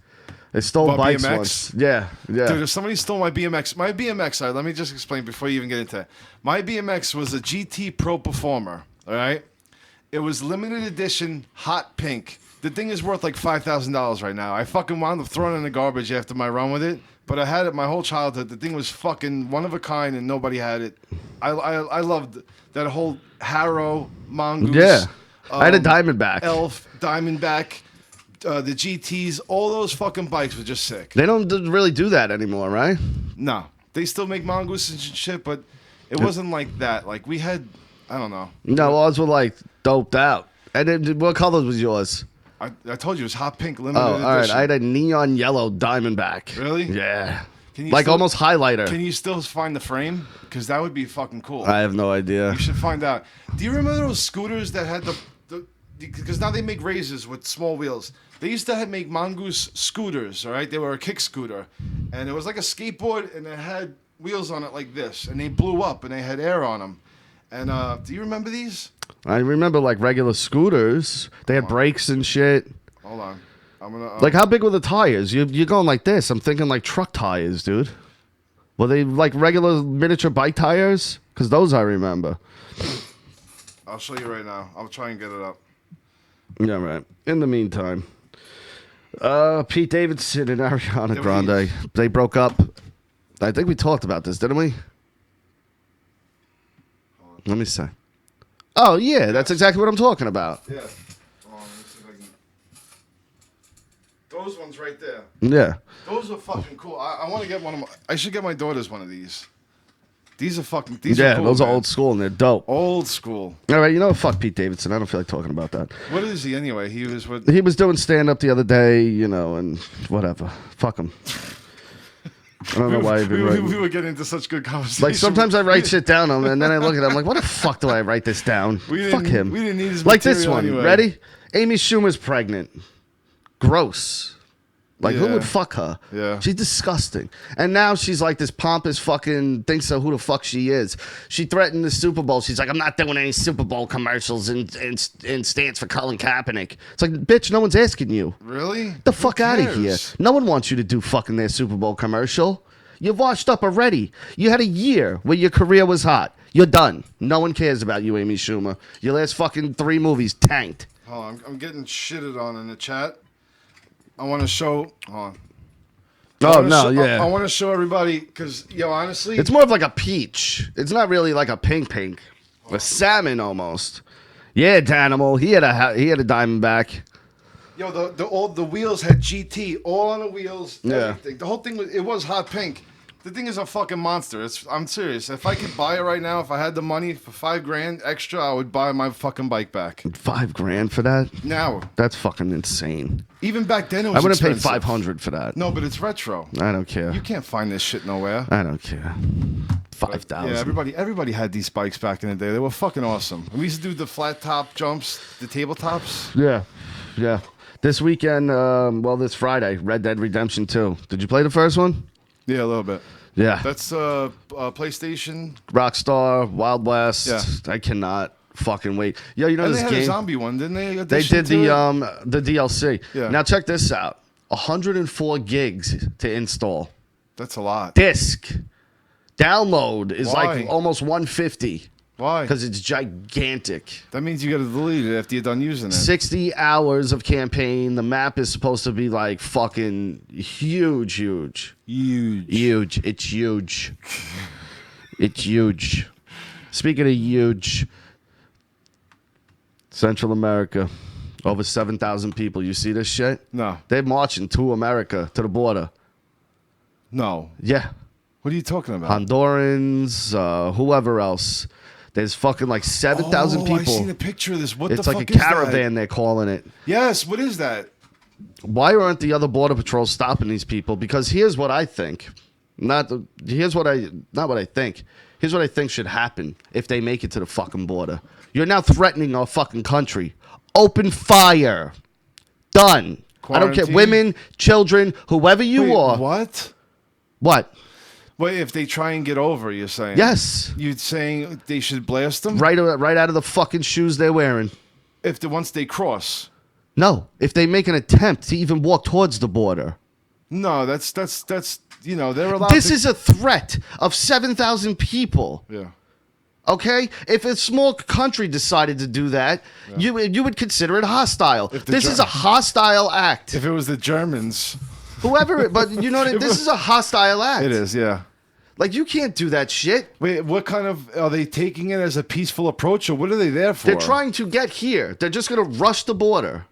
They stole What, bikes BMX? once. Yeah. Dude, if somebody stole my BMX, let me just explain before you even get into it. My BMX was a GT Pro Performer, all right? It was limited edition, hot pink. The thing is worth like $5,000 right now. I fucking wound up throwing it in the garbage after my run with it, but I had it my whole childhood. The thing was fucking one of a kind, and nobody had it. I loved that whole Harrow, Mongoose. Yeah. I had a Diamondback. Elf, Diamondback, the GTs, all those fucking bikes were just sick. They don't really do that anymore, right? No, they still make Mongoose and shit, but it wasn't like that. Like we had, I don't know. No, ours were like doped out. And then, what color was yours? I told you it was hot pink limited Oh, edition. all right. I had a neon yellow Diamondback. Really? Yeah. Can you Like still- almost highlighter. Can you still find the frame? Because that would be fucking cool. I have no idea. You should find out. Do you remember those scooters that had because now they make razors with small wheels. They used to make Mongoose scooters, all right? They were a kick scooter. And it was like a skateboard, and it had wheels on it like this. And they blew up, and they had air on them. And do you remember these? I remember like regular scooters. They had brakes and shit. Hold on. I'm going to... Like, how big were the tires? You're going like this. I'm thinking like truck tires, dude. Were they like regular miniature bike tires? Because those I remember. I'll show you right now. I'll try and get it up. Yeah, right. In the meantime, Pete Davidson and Ariana Did Grande, they broke up. I think we talked about this, didn't we? Let me see. Oh, yeah, that's exactly what I'm talking about. Yeah. Hold on, let me see if I can... Those ones right there. Yeah. Those are fucking cool. I want to get one of my... I should get my daughters one of these. These are fucking... These Yeah, are cool, those are man. old school and they're dope. Old school. All right, you know what? Fuck Pete Davidson. I don't feel like talking about that. What is he anyway? He was with... He was doing stand-up the other day, you know, and whatever. Fuck him. I don't know why I've been writing. we were getting into such good conversation. Like, sometimes I write shit down, and then I look at it, I'm like, what the fuck do I write this down? Fuck him. We didn't need his Like this material one. anyway. Ready? Amy Schumer's pregnant. Gross. Like, who Yeah. would fuck her? Yeah. She's disgusting. And now she's like this pompous fucking thinks so who the fuck she is. She threatened the Super Bowl. She's like, I'm not doing any Super Bowl commercials and stands for Colin Kaepernick. It's like, bitch, no one's asking you. Really? The fuck Who out of here. cares? No one wants you to do fucking their Super Bowl commercial. You're washed up already. You had a year where your career was hot. You're done. No one cares about you, Amy Schumer. Your last fucking 3 movies tanked. Hold on. I'm getting shitted on in the chat. I want to show... Hold on. Oh, no, yeah. I want to show everybody, because, yo, honestly... It's more of like a peach. It's not really like a pink. A salmon almost. Yeah, Danimal. He had a Diamondback. Yo, the wheels had GT, all on the wheels. Yeah. Everything. The whole thing was hot pink. The thing is a fucking monster. I'm serious. If I could buy it right now, if I had the money for $5,000 extra, I would buy my fucking bike back. $5,000 for that? Now, That's fucking insane. even back then, it I was would have paid expensive. $500 for that. No, but it's retro. I don't care. You can't find this shit nowhere. I don't care. 5,000. Yeah, everybody had these bikes back in the day. They were fucking awesome. We used to do the flat top jumps, the tabletops. Yeah. This weekend, this Friday, Red Dead Redemption 2. Did you play the first one? Yeah, a little bit. Yeah. That's PlayStation. Rockstar, Wild West. Yeah. I cannot fucking wait. Yo, you know And this they had a game? zombie one, didn't they? They Addition did to the DLC. Yeah. Now check this out. 104 gigs to install. That's a lot. Disc. Download is Why? like almost 150 Why? because it's gigantic. That means you got to delete it after you're done using it. 60 hours of campaign. The map is supposed to be like fucking huge. Huge. Huge. It's huge. It's huge. Speaking of huge, Central America, over 7,000 people. You see this shit? No. They're marching to America, to the border. No. Yeah. What are you talking about? Hondurans, whoever else. There's fucking like 7,000 people. I seen a picture of this. What It's the like fuck a is that? caravan, they're calling it. Yes. What is that? Why aren't the other border patrols stopping these people? Because here's what I think. Not what I think. Here's what I think should happen if they make it to the fucking border. You're now threatening our fucking country. open fire. Done. I don't care. Quarantine? Women, children, whoever you Wait, are. what? What? Wait, if they try and get over, you're saying? Yes. You're saying they should blast them? Right out of the fucking shoes they're wearing. Once they cross. No, if they make an attempt to even walk towards the border. No, that's they're allowed. This is a threat of 7,000 people. Yeah. Okay, if a small country decided to do that, you would consider it hostile. This is a hostile act. If it was the Germans, Whoever, but you know what? This is a hostile act. it is. Yeah. Like you can't do that shit. Wait, what kind of are they taking it as a peaceful approach, or what are they there for? They're trying to get here. They're just going to rush the border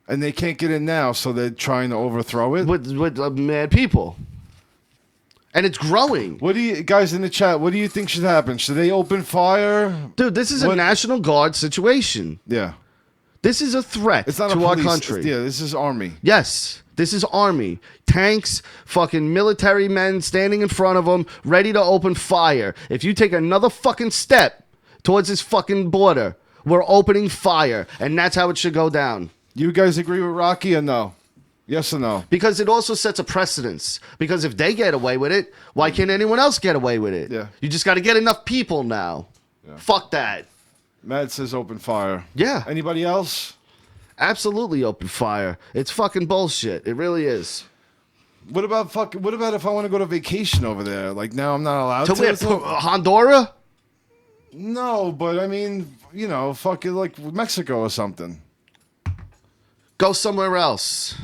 and they can't get in now, so they're trying to overthrow it. with mad people, and it's growing. What do you guys in the chat? What do you think should happen? Should they open fire? Dude, this is a National Guard situation. Yeah. This is a threat It's not to a our police. country. Yeah, this is army. Yes, this is army. Tanks, fucking military men standing in front of them, ready to open fire. If you take another fucking step towards this fucking border, we're opening fire, and that's how it should go down. You guys agree with Rocky or no? Yes or no? Because it also sets a precedence. Because if they get away with it, why can't anyone else get away with it? Yeah. You just got to get enough people now. Yeah. Fuck that. Matt says open fire. Yeah. Anybody else? Absolutely open fire. It's fucking bullshit. It really is. What about if I want to go to vacation over there? Like now I'm not allowed to. To where? Honduras? No, but I mean, fuck it, like Mexico or something. Go somewhere else.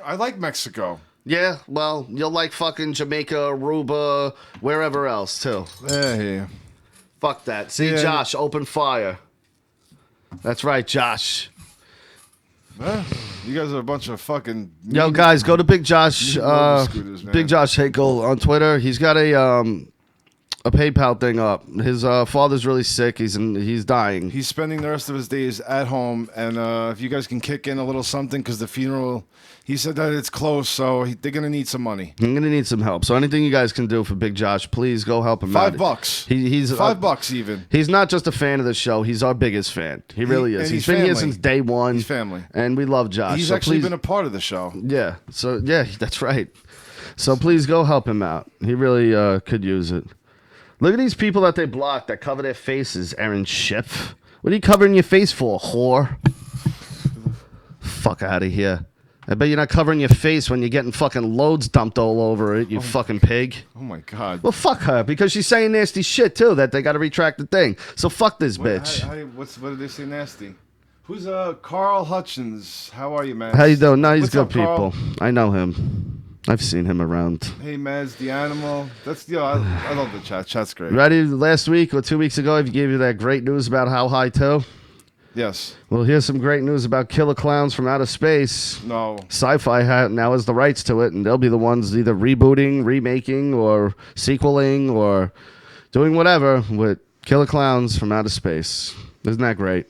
I like Mexico. Yeah, well, you'll like fucking Jamaica, Aruba, wherever else, too. Yeah. Fuck that. See, Yeah. Josh, open fire. That's right, Josh. You guys are a bunch of fucking. Yo, guys, go to Big Josh, roller scooters, man. Big Josh Hakel on Twitter. He's got a PayPal thing up. His father's really sick. He's dying. He's spending the rest of his days at home, and if you guys can kick in a little something, because the funeral, he said that it's close, so they're gonna need some money. I'm gonna need some help. So anything you guys can do for Big Josh, please go help him out. $5. He's $5 even. He's not just a fan of the show. He's our biggest fan. He really is. and He's he's been here family. since day one. He's family. And we love Josh. He's So actually please- been a part of the show. Yeah. So yeah, that's right. So please go help him out. He really could use it. Look at these people that they block that cover their faces. Aaron Schiff. What are you covering your face for, whore? Fuck out of here. I bet you're not covering your face when you're getting fucking loads dumped all over it, you fucking pig. Oh my god. Well, fuck her, because she's saying nasty shit, too, that they got to retract the thing. So fuck this bitch. What did they say nasty? Who's Carl Hutchins? How are you, man? How you doing? No, he's What's good up, Carl? people. I know him. I've seen him around. Hey, Mads, the animal. I love the chat. Chat's great. Ready? Last week or 2 weeks ago, I gave you that great news about How High To. Yes. Well, here's some great news about Killer Clowns from Outer Space. No. Sci-Fi now has the rights to it, and they'll be the ones either rebooting, remaking, or sequeling, or doing whatever with Killer Clowns from Outer Space. Isn't that great?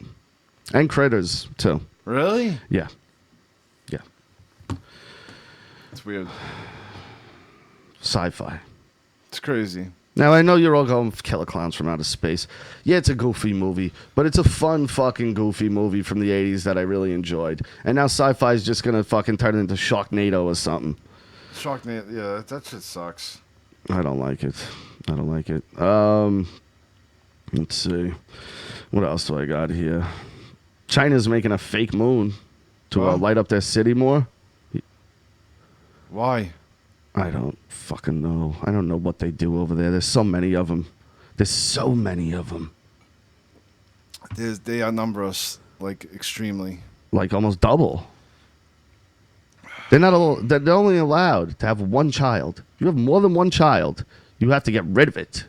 And Critters, too. Really? Yeah. It's weird. Sci-fi. It's crazy. Now, I know you're all going for Killer Clowns from Outer Space. Yeah, it's a goofy movie, but it's a fun fucking goofy movie from the 80s that I really enjoyed. And now Sci-Fi is just going to fucking turn it into Sharknado or something. Sharknado. Yeah, that shit sucks. I don't like it. Let's see. What else do I got here? China's making a fake moon to What? light up their city more. Why? I don't fucking know. I don't know what they do over there. There's so many of them. They outnumber us like extremely. Like almost double. They're only allowed to have one child. If you have more than one child, you have to get rid of it.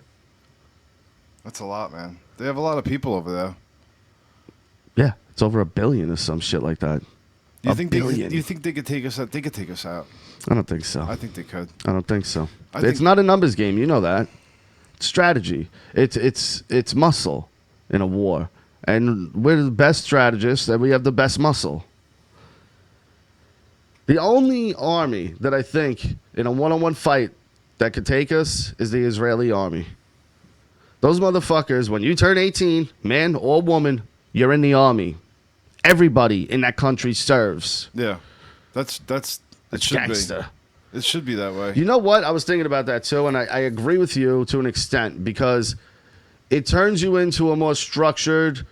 That's a lot, man. They have a lot of people over there. Yeah, it's over 1 billion or some shit like that. Do you A think billion. do you think they could take us out? They could take us out. I don't think so. I think they could. I don't think so. I It's think- not a numbers game. You know that. It's strategy. It's muscle in a war. And we're the best strategists and we have the best muscle. The only army that I think in a one-on-one fight that could take us is the Israeli army. Those motherfuckers, when you turn 18, man or woman, you're in the army. everybody in that country serves. Yeah, that's it. It's Should gangster. be. It should be that way. You know what? I was thinking about that too, and I agree with you to an extent because it turns you into a more structured,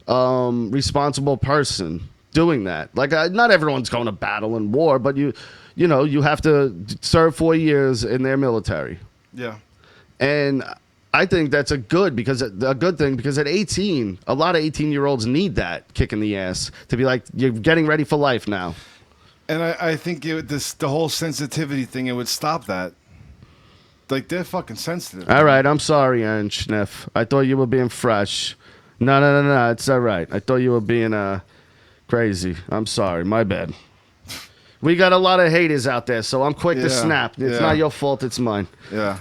responsible person doing that. Like, not everyone's going to battle in war, but you have to serve 4 years in their military. Yeah. And I think that's a good thing because at 18, a lot of 18-year-olds need that kick in the ass to be like, you're getting ready for life now. And I think the whole sensitivity thing, it would stop that. Like, they're fucking sensitive. All right, I'm sorry, Aaron Schniff. I thought you were being fresh. No, it's all right. I thought you were being crazy. I'm sorry, my bad. We got a lot of haters out there, so I'm quick to snap. It's not your fault, it's mine. Yeah.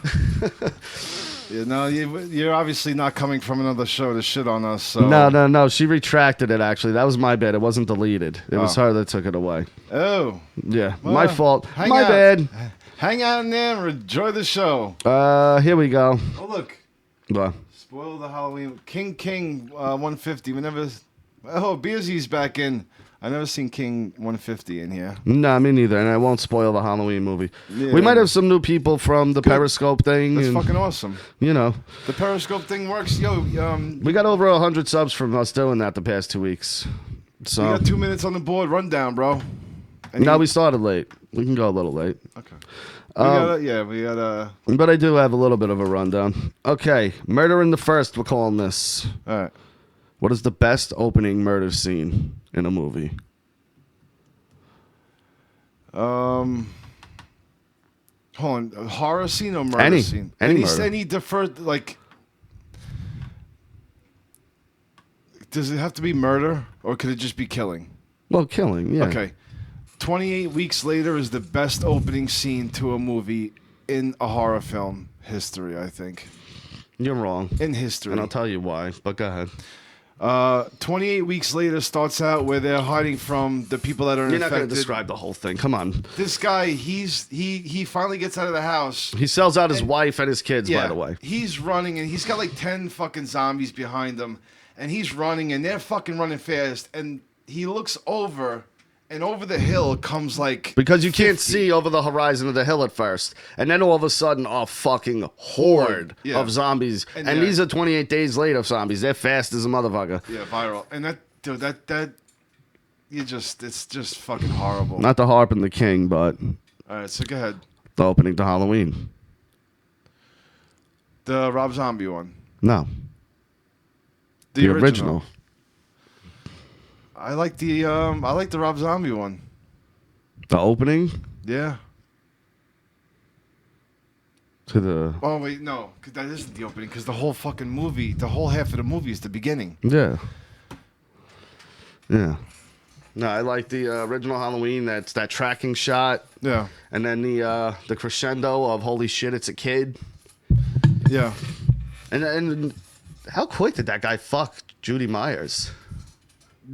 You're obviously not coming from another show to shit on us. So. No. She retracted it, actually. That was my bad. It wasn't deleted. It was her that took it away. Oh. Yeah, Well, my fault. My bad. Hang out in there and enjoy the show. Here we go. Oh, look. What? Spoil the Halloween. King 150. Beersy's back in. I never seen King 150 in here. No, me neither, and I won't spoil the Halloween movie. Yeah. We might have some new people from the Periscope thing. That's fucking awesome. You know. The Periscope thing works. We got over 100 subs from us doing that the past 2 weeks. So we got 2 minutes on the board. Rundown, bro. We started late. We can go a little late. Okay. We got But I do have a little bit of a rundown. Okay, Murder in the First, we're calling this. All right. What is the best opening murder scene in a movie? Hold on. A horror scene or murder scene? Any deferred, like... Does it have to be murder, or could it just be killing? Well, killing, yeah. Okay. 28 Weeks Later is the best opening scene to a movie in a horror film history, I think. You're wrong. In history. And I'll tell you why, but go ahead. 28 Weeks Later starts out where they're hiding from the people that are You're infected. not going to describe the whole thing. Come on. This guy, he finally gets out of the house. He sells out his wife and his kids, by the way. He's running, and he's got like 10 fucking zombies behind him. And he's running, and they're fucking running fast. And he looks over, and over the hill comes like... Because you 50. can't see over the horizon of the hill at first. And then all of a sudden, a fucking horde of zombies. And these are 28 days later zombies. They're fast as a motherfucker. Yeah, viral. And it's just fucking horrible. Not to harp on the king, but... All right, so go ahead. The opening to Halloween. The Rob Zombie one. No. The original. I like the Rob Zombie one. The opening? Yeah. To the... Oh, wait, no. 'Cause that isn't the opening, because the whole fucking movie, the whole half of the movie is the beginning. Yeah. Yeah. No, I like the original Halloween. That's that tracking shot. Yeah. And then the crescendo of holy shit, it's a kid. Yeah. And how quick did that guy fuck Judy Myers?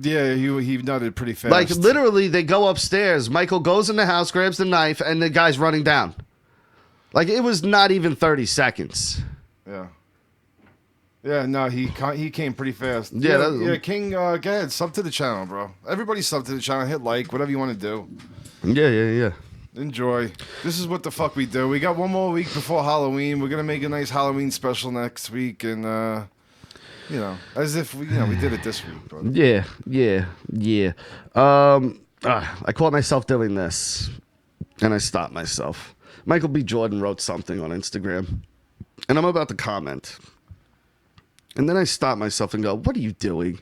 Yeah, he nutted pretty fast. Like, literally, they go upstairs. Michael goes in the house, grabs the knife, and the guy's running down. Like, it was not even 30 seconds. Yeah. Yeah, no, he came pretty fast. Yeah, King, go ahead, sub to the channel, bro. Everybody sub to the channel, hit like, whatever you want to do. Yeah. Enjoy. This is what the fuck we do. We got one more week before Halloween. We're gonna make a nice Halloween special next week, and as if we did it this week, bro. Yeah. I caught myself doing this, and I stopped myself. Michael B. Jordan wrote something on Instagram, and I'm about to comment. And then I stop myself and go, what are you doing?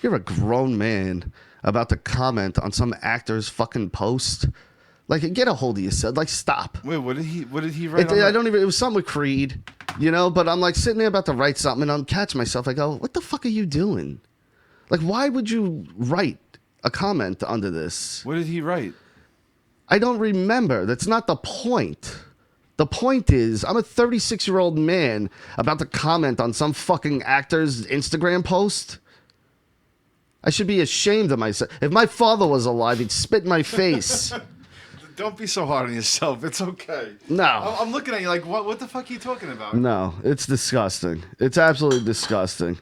You're a grown man about to comment on some actor's fucking post. Like, get a hold of yourself. Like, stop. Wait, what did he write? It was something with Creed, but I'm like sitting there about to write something, and I'm catching myself. I go, what the fuck are you doing? Like, why would you write a comment under this? What did he write? I don't remember. That's not the point. The point is, I'm a 36-year-old man about to comment on some fucking actor's Instagram post. I should be ashamed of myself. If my father was alive, he'd spit in my face. Don't be so hard on yourself. It's okay. No. I'm looking at you like, what the fuck are you talking about? No, it's disgusting. It's absolutely disgusting.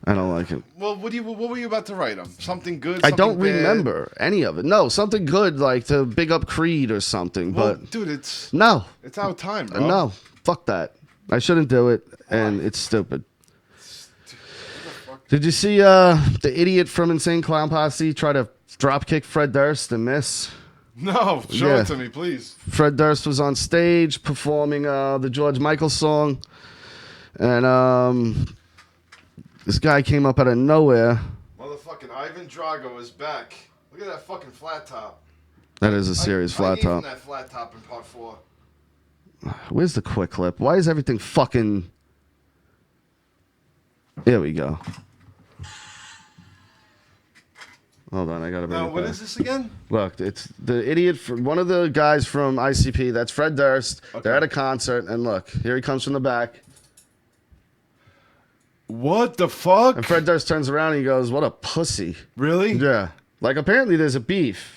I don't like it. Well, what were you about to write him? Something good? I Something don't bad? remember any of it. No, something good like to big up Creed or something. Well, But dude, it's no, out of time, bro. no, fuck that. I shouldn't do it, and it's stupid. Did you see the idiot from Insane Clown Posse try to drop kick Fred Durst and miss? No, show Yeah. it to me, please. Fred Durst was on stage performing the George Michael song, and this guy came up out of nowhere. Motherfucking Ivan Drago is back. Look at that fucking flat top. That is a serious I flat gave him top. that flat top in part 4. Where's the quick clip? Why is everything fucking... Here we go. Hold on, I gotta bring Now, it what back. is this again? Look, it's the idiot, one of the guys from ICP. That's Fred Durst. Okay. They're at a concert, and look, here he comes from the back. What the fuck? And Fred Durst turns around and he goes, "What a pussy." Really? Yeah. Like, apparently there's a beef.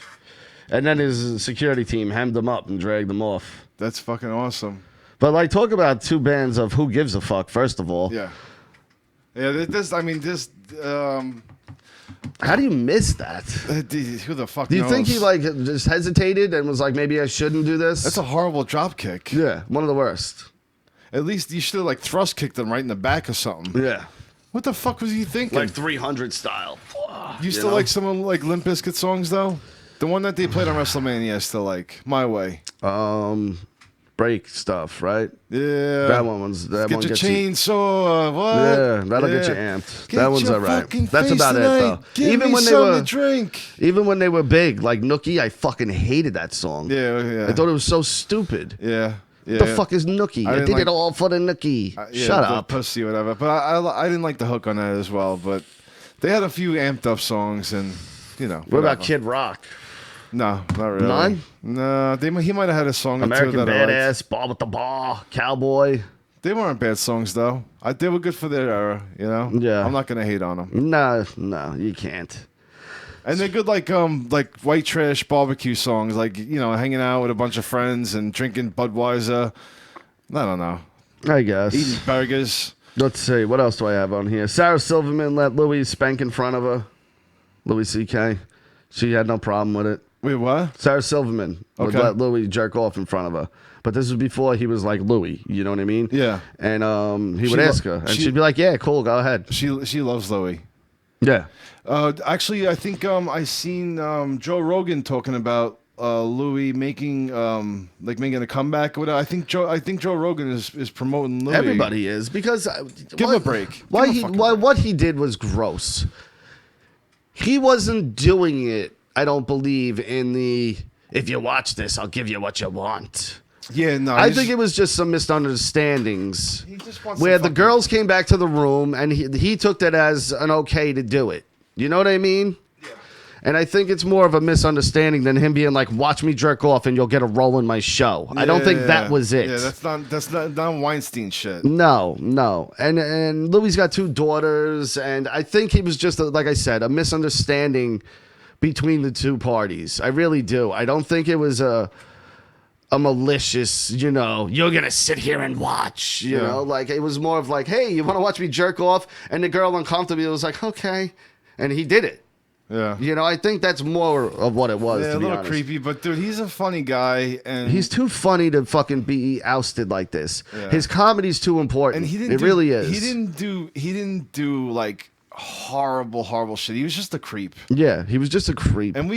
And then his security team hemmed him up and dragged him off. That's fucking awesome. But, like, talk about two bands of who gives a fuck, first of all. Yeah. Yeah, How do you miss that? who the fuck Do you knows? think he, like, just hesitated and was like, maybe I shouldn't do this? That's a horrible drop kick. Yeah, one of the worst. At least you should have, like, thrust kicked him right in the back or something. Yeah. What the fuck was he thinking? Like 300 style. you still know? like some of, like, Limp Bizkit songs, though? The one that they played on WrestleMania I still like. My Way. Break stuff, right? Yeah. That one Get your gets chainsaw. What? Yeah, that'll get you amped. Get that one's your alright. fucking That's face about tonight. it though. Give even me when they something were to drink. even when they were big, like Nookie, I fucking hated that song. Yeah. I thought it was so stupid. Yeah. What the fuck is Nookie? I didn't did like- it all for the Nookie. Yeah, Shut the up. pussy, whatever. But I didn't like the hook on that as well. But they had a few amped up songs, and you know. What about whatever. Kid Rock? No, not really. None? No, he might have had a song American or two that I liked. Badass, Ball with the Ball, Cowboy. They weren't bad songs though. They were good for their era. You know. Yeah. I'm not gonna hate on them. No, you can't. And they're good, like white trash barbecue songs, like hanging out with a bunch of friends and drinking Budweiser. I don't know, I guess. eating burgers. Let's see. What else do I have on here? Sarah Silverman let Louis spank in front of her. Louis C.K. She had no problem with it. Wait, what? Sarah Silverman would Okay. let Louis jerk off in front of her. But this was before he was like Louis. You know what I mean? Yeah. And he She would lo- ask her. And she- she'd be like, yeah, cool, go ahead. She loves Louis. Yeah. Actually, I think I seen Joe Rogan talking about Louis making a comeback. Or whatever. I think Joe Rogan is promoting Louis. Everybody is. Because... Give him a break. Why Give him a he, fucking why, break. what he did was gross. He wasn't doing it, I don't believe, in the... If you watch this, I'll give you what you want. Yeah, no. I think it was just some misunderstandings He just wants where to the fucking- girls came back to the room and he took that as an okay to do it. You know what I mean? Yeah. And I think it's more of a misunderstanding than him being like, watch me jerk off and you'll get a role in my show. I don't think that was it. Yeah, that's not Weinstein shit. No. And Louis got 2 daughters, and I think he was just, like I said, a misunderstanding between the two parties. I really do. I don't think it was a malicious, you're going to sit here and watch, you Yeah. know? Like, it was more of like, hey, you want to watch me jerk off? And the girl uncomfortably was like, okay. And he did it. Yeah. I think that's more of what it was, Yeah, to a be little honest. creepy, but dude, he's a funny guy, and He's too funny to fucking be ousted like this. Yeah. His comedy's too important. and he didn't. It really is. He didn't do like horrible shit. He was just a creep. Yeah, he was just a creep. And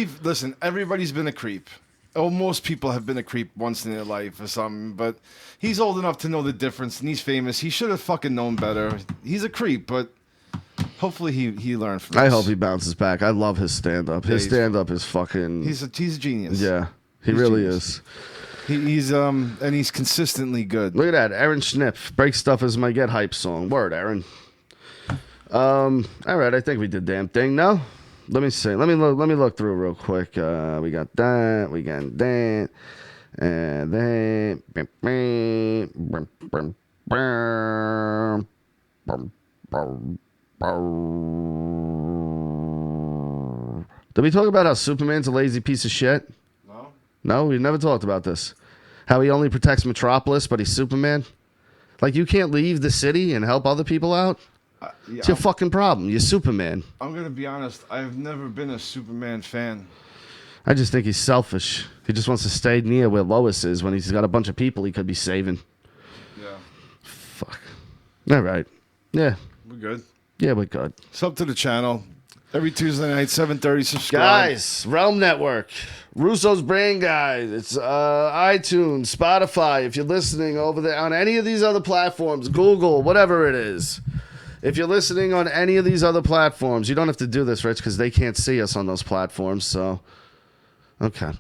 everybody's been a creep. Oh, most people have been a creep once in their life or something, but he's old enough to know the difference, and he's famous. He should have fucking known better. He's a creep, but hopefully he learned from this. I hope he bounces back. I love his stand-up. His he's- stand-up is fucking... He's a genius. yeah, he he's really genius. is. He's consistently good. Look at that. Aaron Schnipp. Break Stuff is my Get Hype song. Word, Aaron. All right, I think we did damn thing. No? Let me see. Let me look through real quick. We got that. We got that. And then... Did we talk about how Superman's a lazy piece of shit? No? No, we never talked about this. How he only protects Metropolis, but he's Superman? Like, you can't leave the city and help other people out? Yeah, It's your fucking problem. You're Superman. I'm gonna be honest. I've never been a Superman fan. I just think he's selfish. He just wants to stay near where Lois is when he's got a bunch of people he could be saving. Yeah, Fuck. All right. Yeah. we're good. Yeah, we're good. Sub to the channel every Tuesday night, 7:30. Subscribe. Guys, Realm Network, Russo's Brand Guide. It's iTunes, Spotify. If you're listening over there on any of these other platforms, Google, whatever it is. If you're listening on any of these other platforms, you don't have to do this, Rich, because they can't see us on those platforms. So, okay.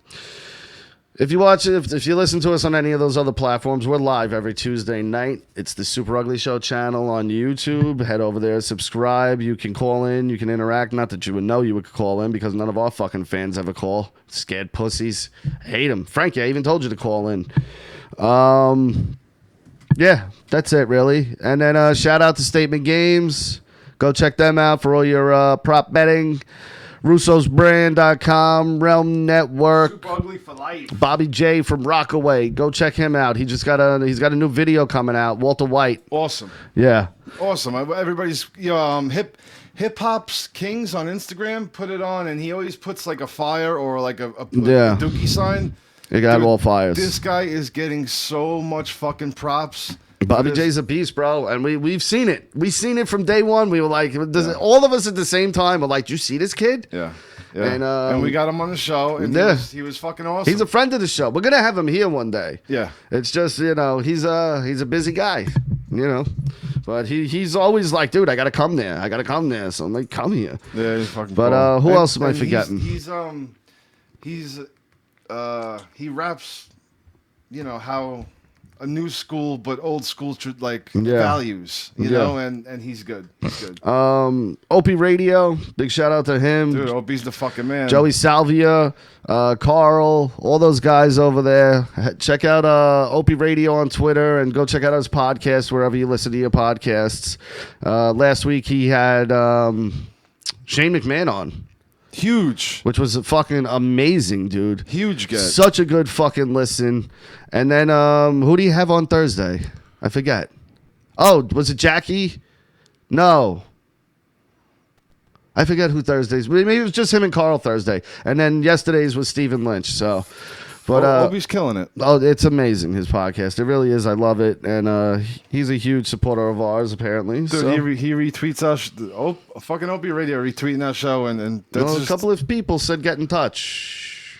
If you watch it, if you listen to us on any of those other platforms, we're live every Tuesday night. It's the Super Ugly Show channel on YouTube. Head over there, subscribe. You can call in. You can interact. Not that you would know you would call in because none of our fucking fans ever call. Scared pussies. I hate them. Frankie, I even told you to call in. Yeah, that's it, really. And then shout out to Statement Games. Go check them out for all your prop betting. RussosBrand.com, Realm Network. Super Ugly for life. Bobby J from Rockaway. Go check him out. He's got a new video coming out. Walter White. Awesome. Yeah. Awesome. Everybody's hip hop's kings on Instagram put it on, and he always puts like a fire or like a dookie sign. He got Dude, all fires. This guy is getting so much fucking props. Bobby J's a beast, bro, and we've seen it. We've seen it from day one. We were like, all of us at the same time were like, "Do you see this kid?" Yeah. And we got him on the show, and he was fucking awesome. He's a friend of the show. We're gonna have him here one day. Yeah. It's just he's a busy guy, but he's always like, dude, I gotta come there. I gotta come there. So I'm like, come here. Yeah, he's fucking. But cool. who else am I forgetting? He raps, how a new school but old school values, you know, and he's good. He's good. Opie Radio, big shout out to him. Dude, Opie's the fucking man. Joey Salvia, Carl, all those guys over there. Check out Opie Radio on Twitter and go check out his podcast wherever you listen to your podcasts. Last week he had Shane McMahon on. Huge. Which was fucking amazing, dude. Huge guy. Such a good fucking listen. And then who do you have on Thursday? I forget. Oh, was it Jackie? No. I forget who Thursdays. Maybe it was just him and Carl Thursday. And then yesterday's was Stephen Lynch. So, but Opie's killing it. Oh, it's amazing, his podcast. It really is. I love it. And he's a huge supporter of ours, apparently. Dude, so. he retweets us. Fucking Opie Radio retweeting that show, and that's a couple of people said get in touch.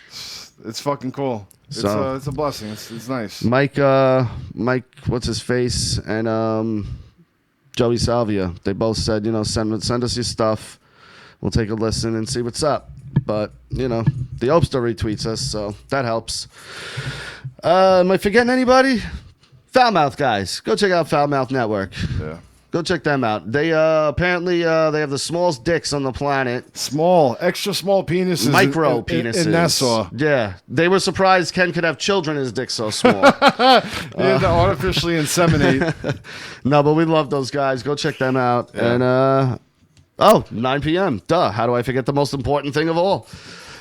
It's fucking cool. So, it's a blessing. It's nice. Mike, what's his face, and Joey Salvia. They both said, send us your stuff. We'll take a listen and see what's up. But the Opster retweets us, so that helps. Am I forgetting anybody? Foulmouth guys, go check out Foulmouth Network. Yeah. Go check them out. They apparently they have the smallest dicks on the planet. Extra small penises. Micro penises. In Nassau. Yeah. They were surprised Ken could have children, his dick's so small. They had to artificially inseminate. No, but we love those guys. Go check them out. Yeah. And 9 p.m. Duh. How do I forget the most important thing of all?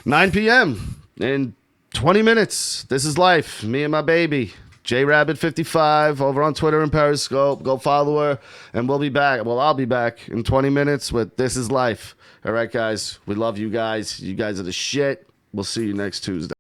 9 p.m. in 20 minutes. This is life. Me and my baby. JRabbit55 over on Twitter and Periscope. Go follow her, and we'll be back. Well, I'll be back in 20 minutes with This Is Life. All right, guys. We love you guys. You guys are the shit. We'll see you next Tuesday.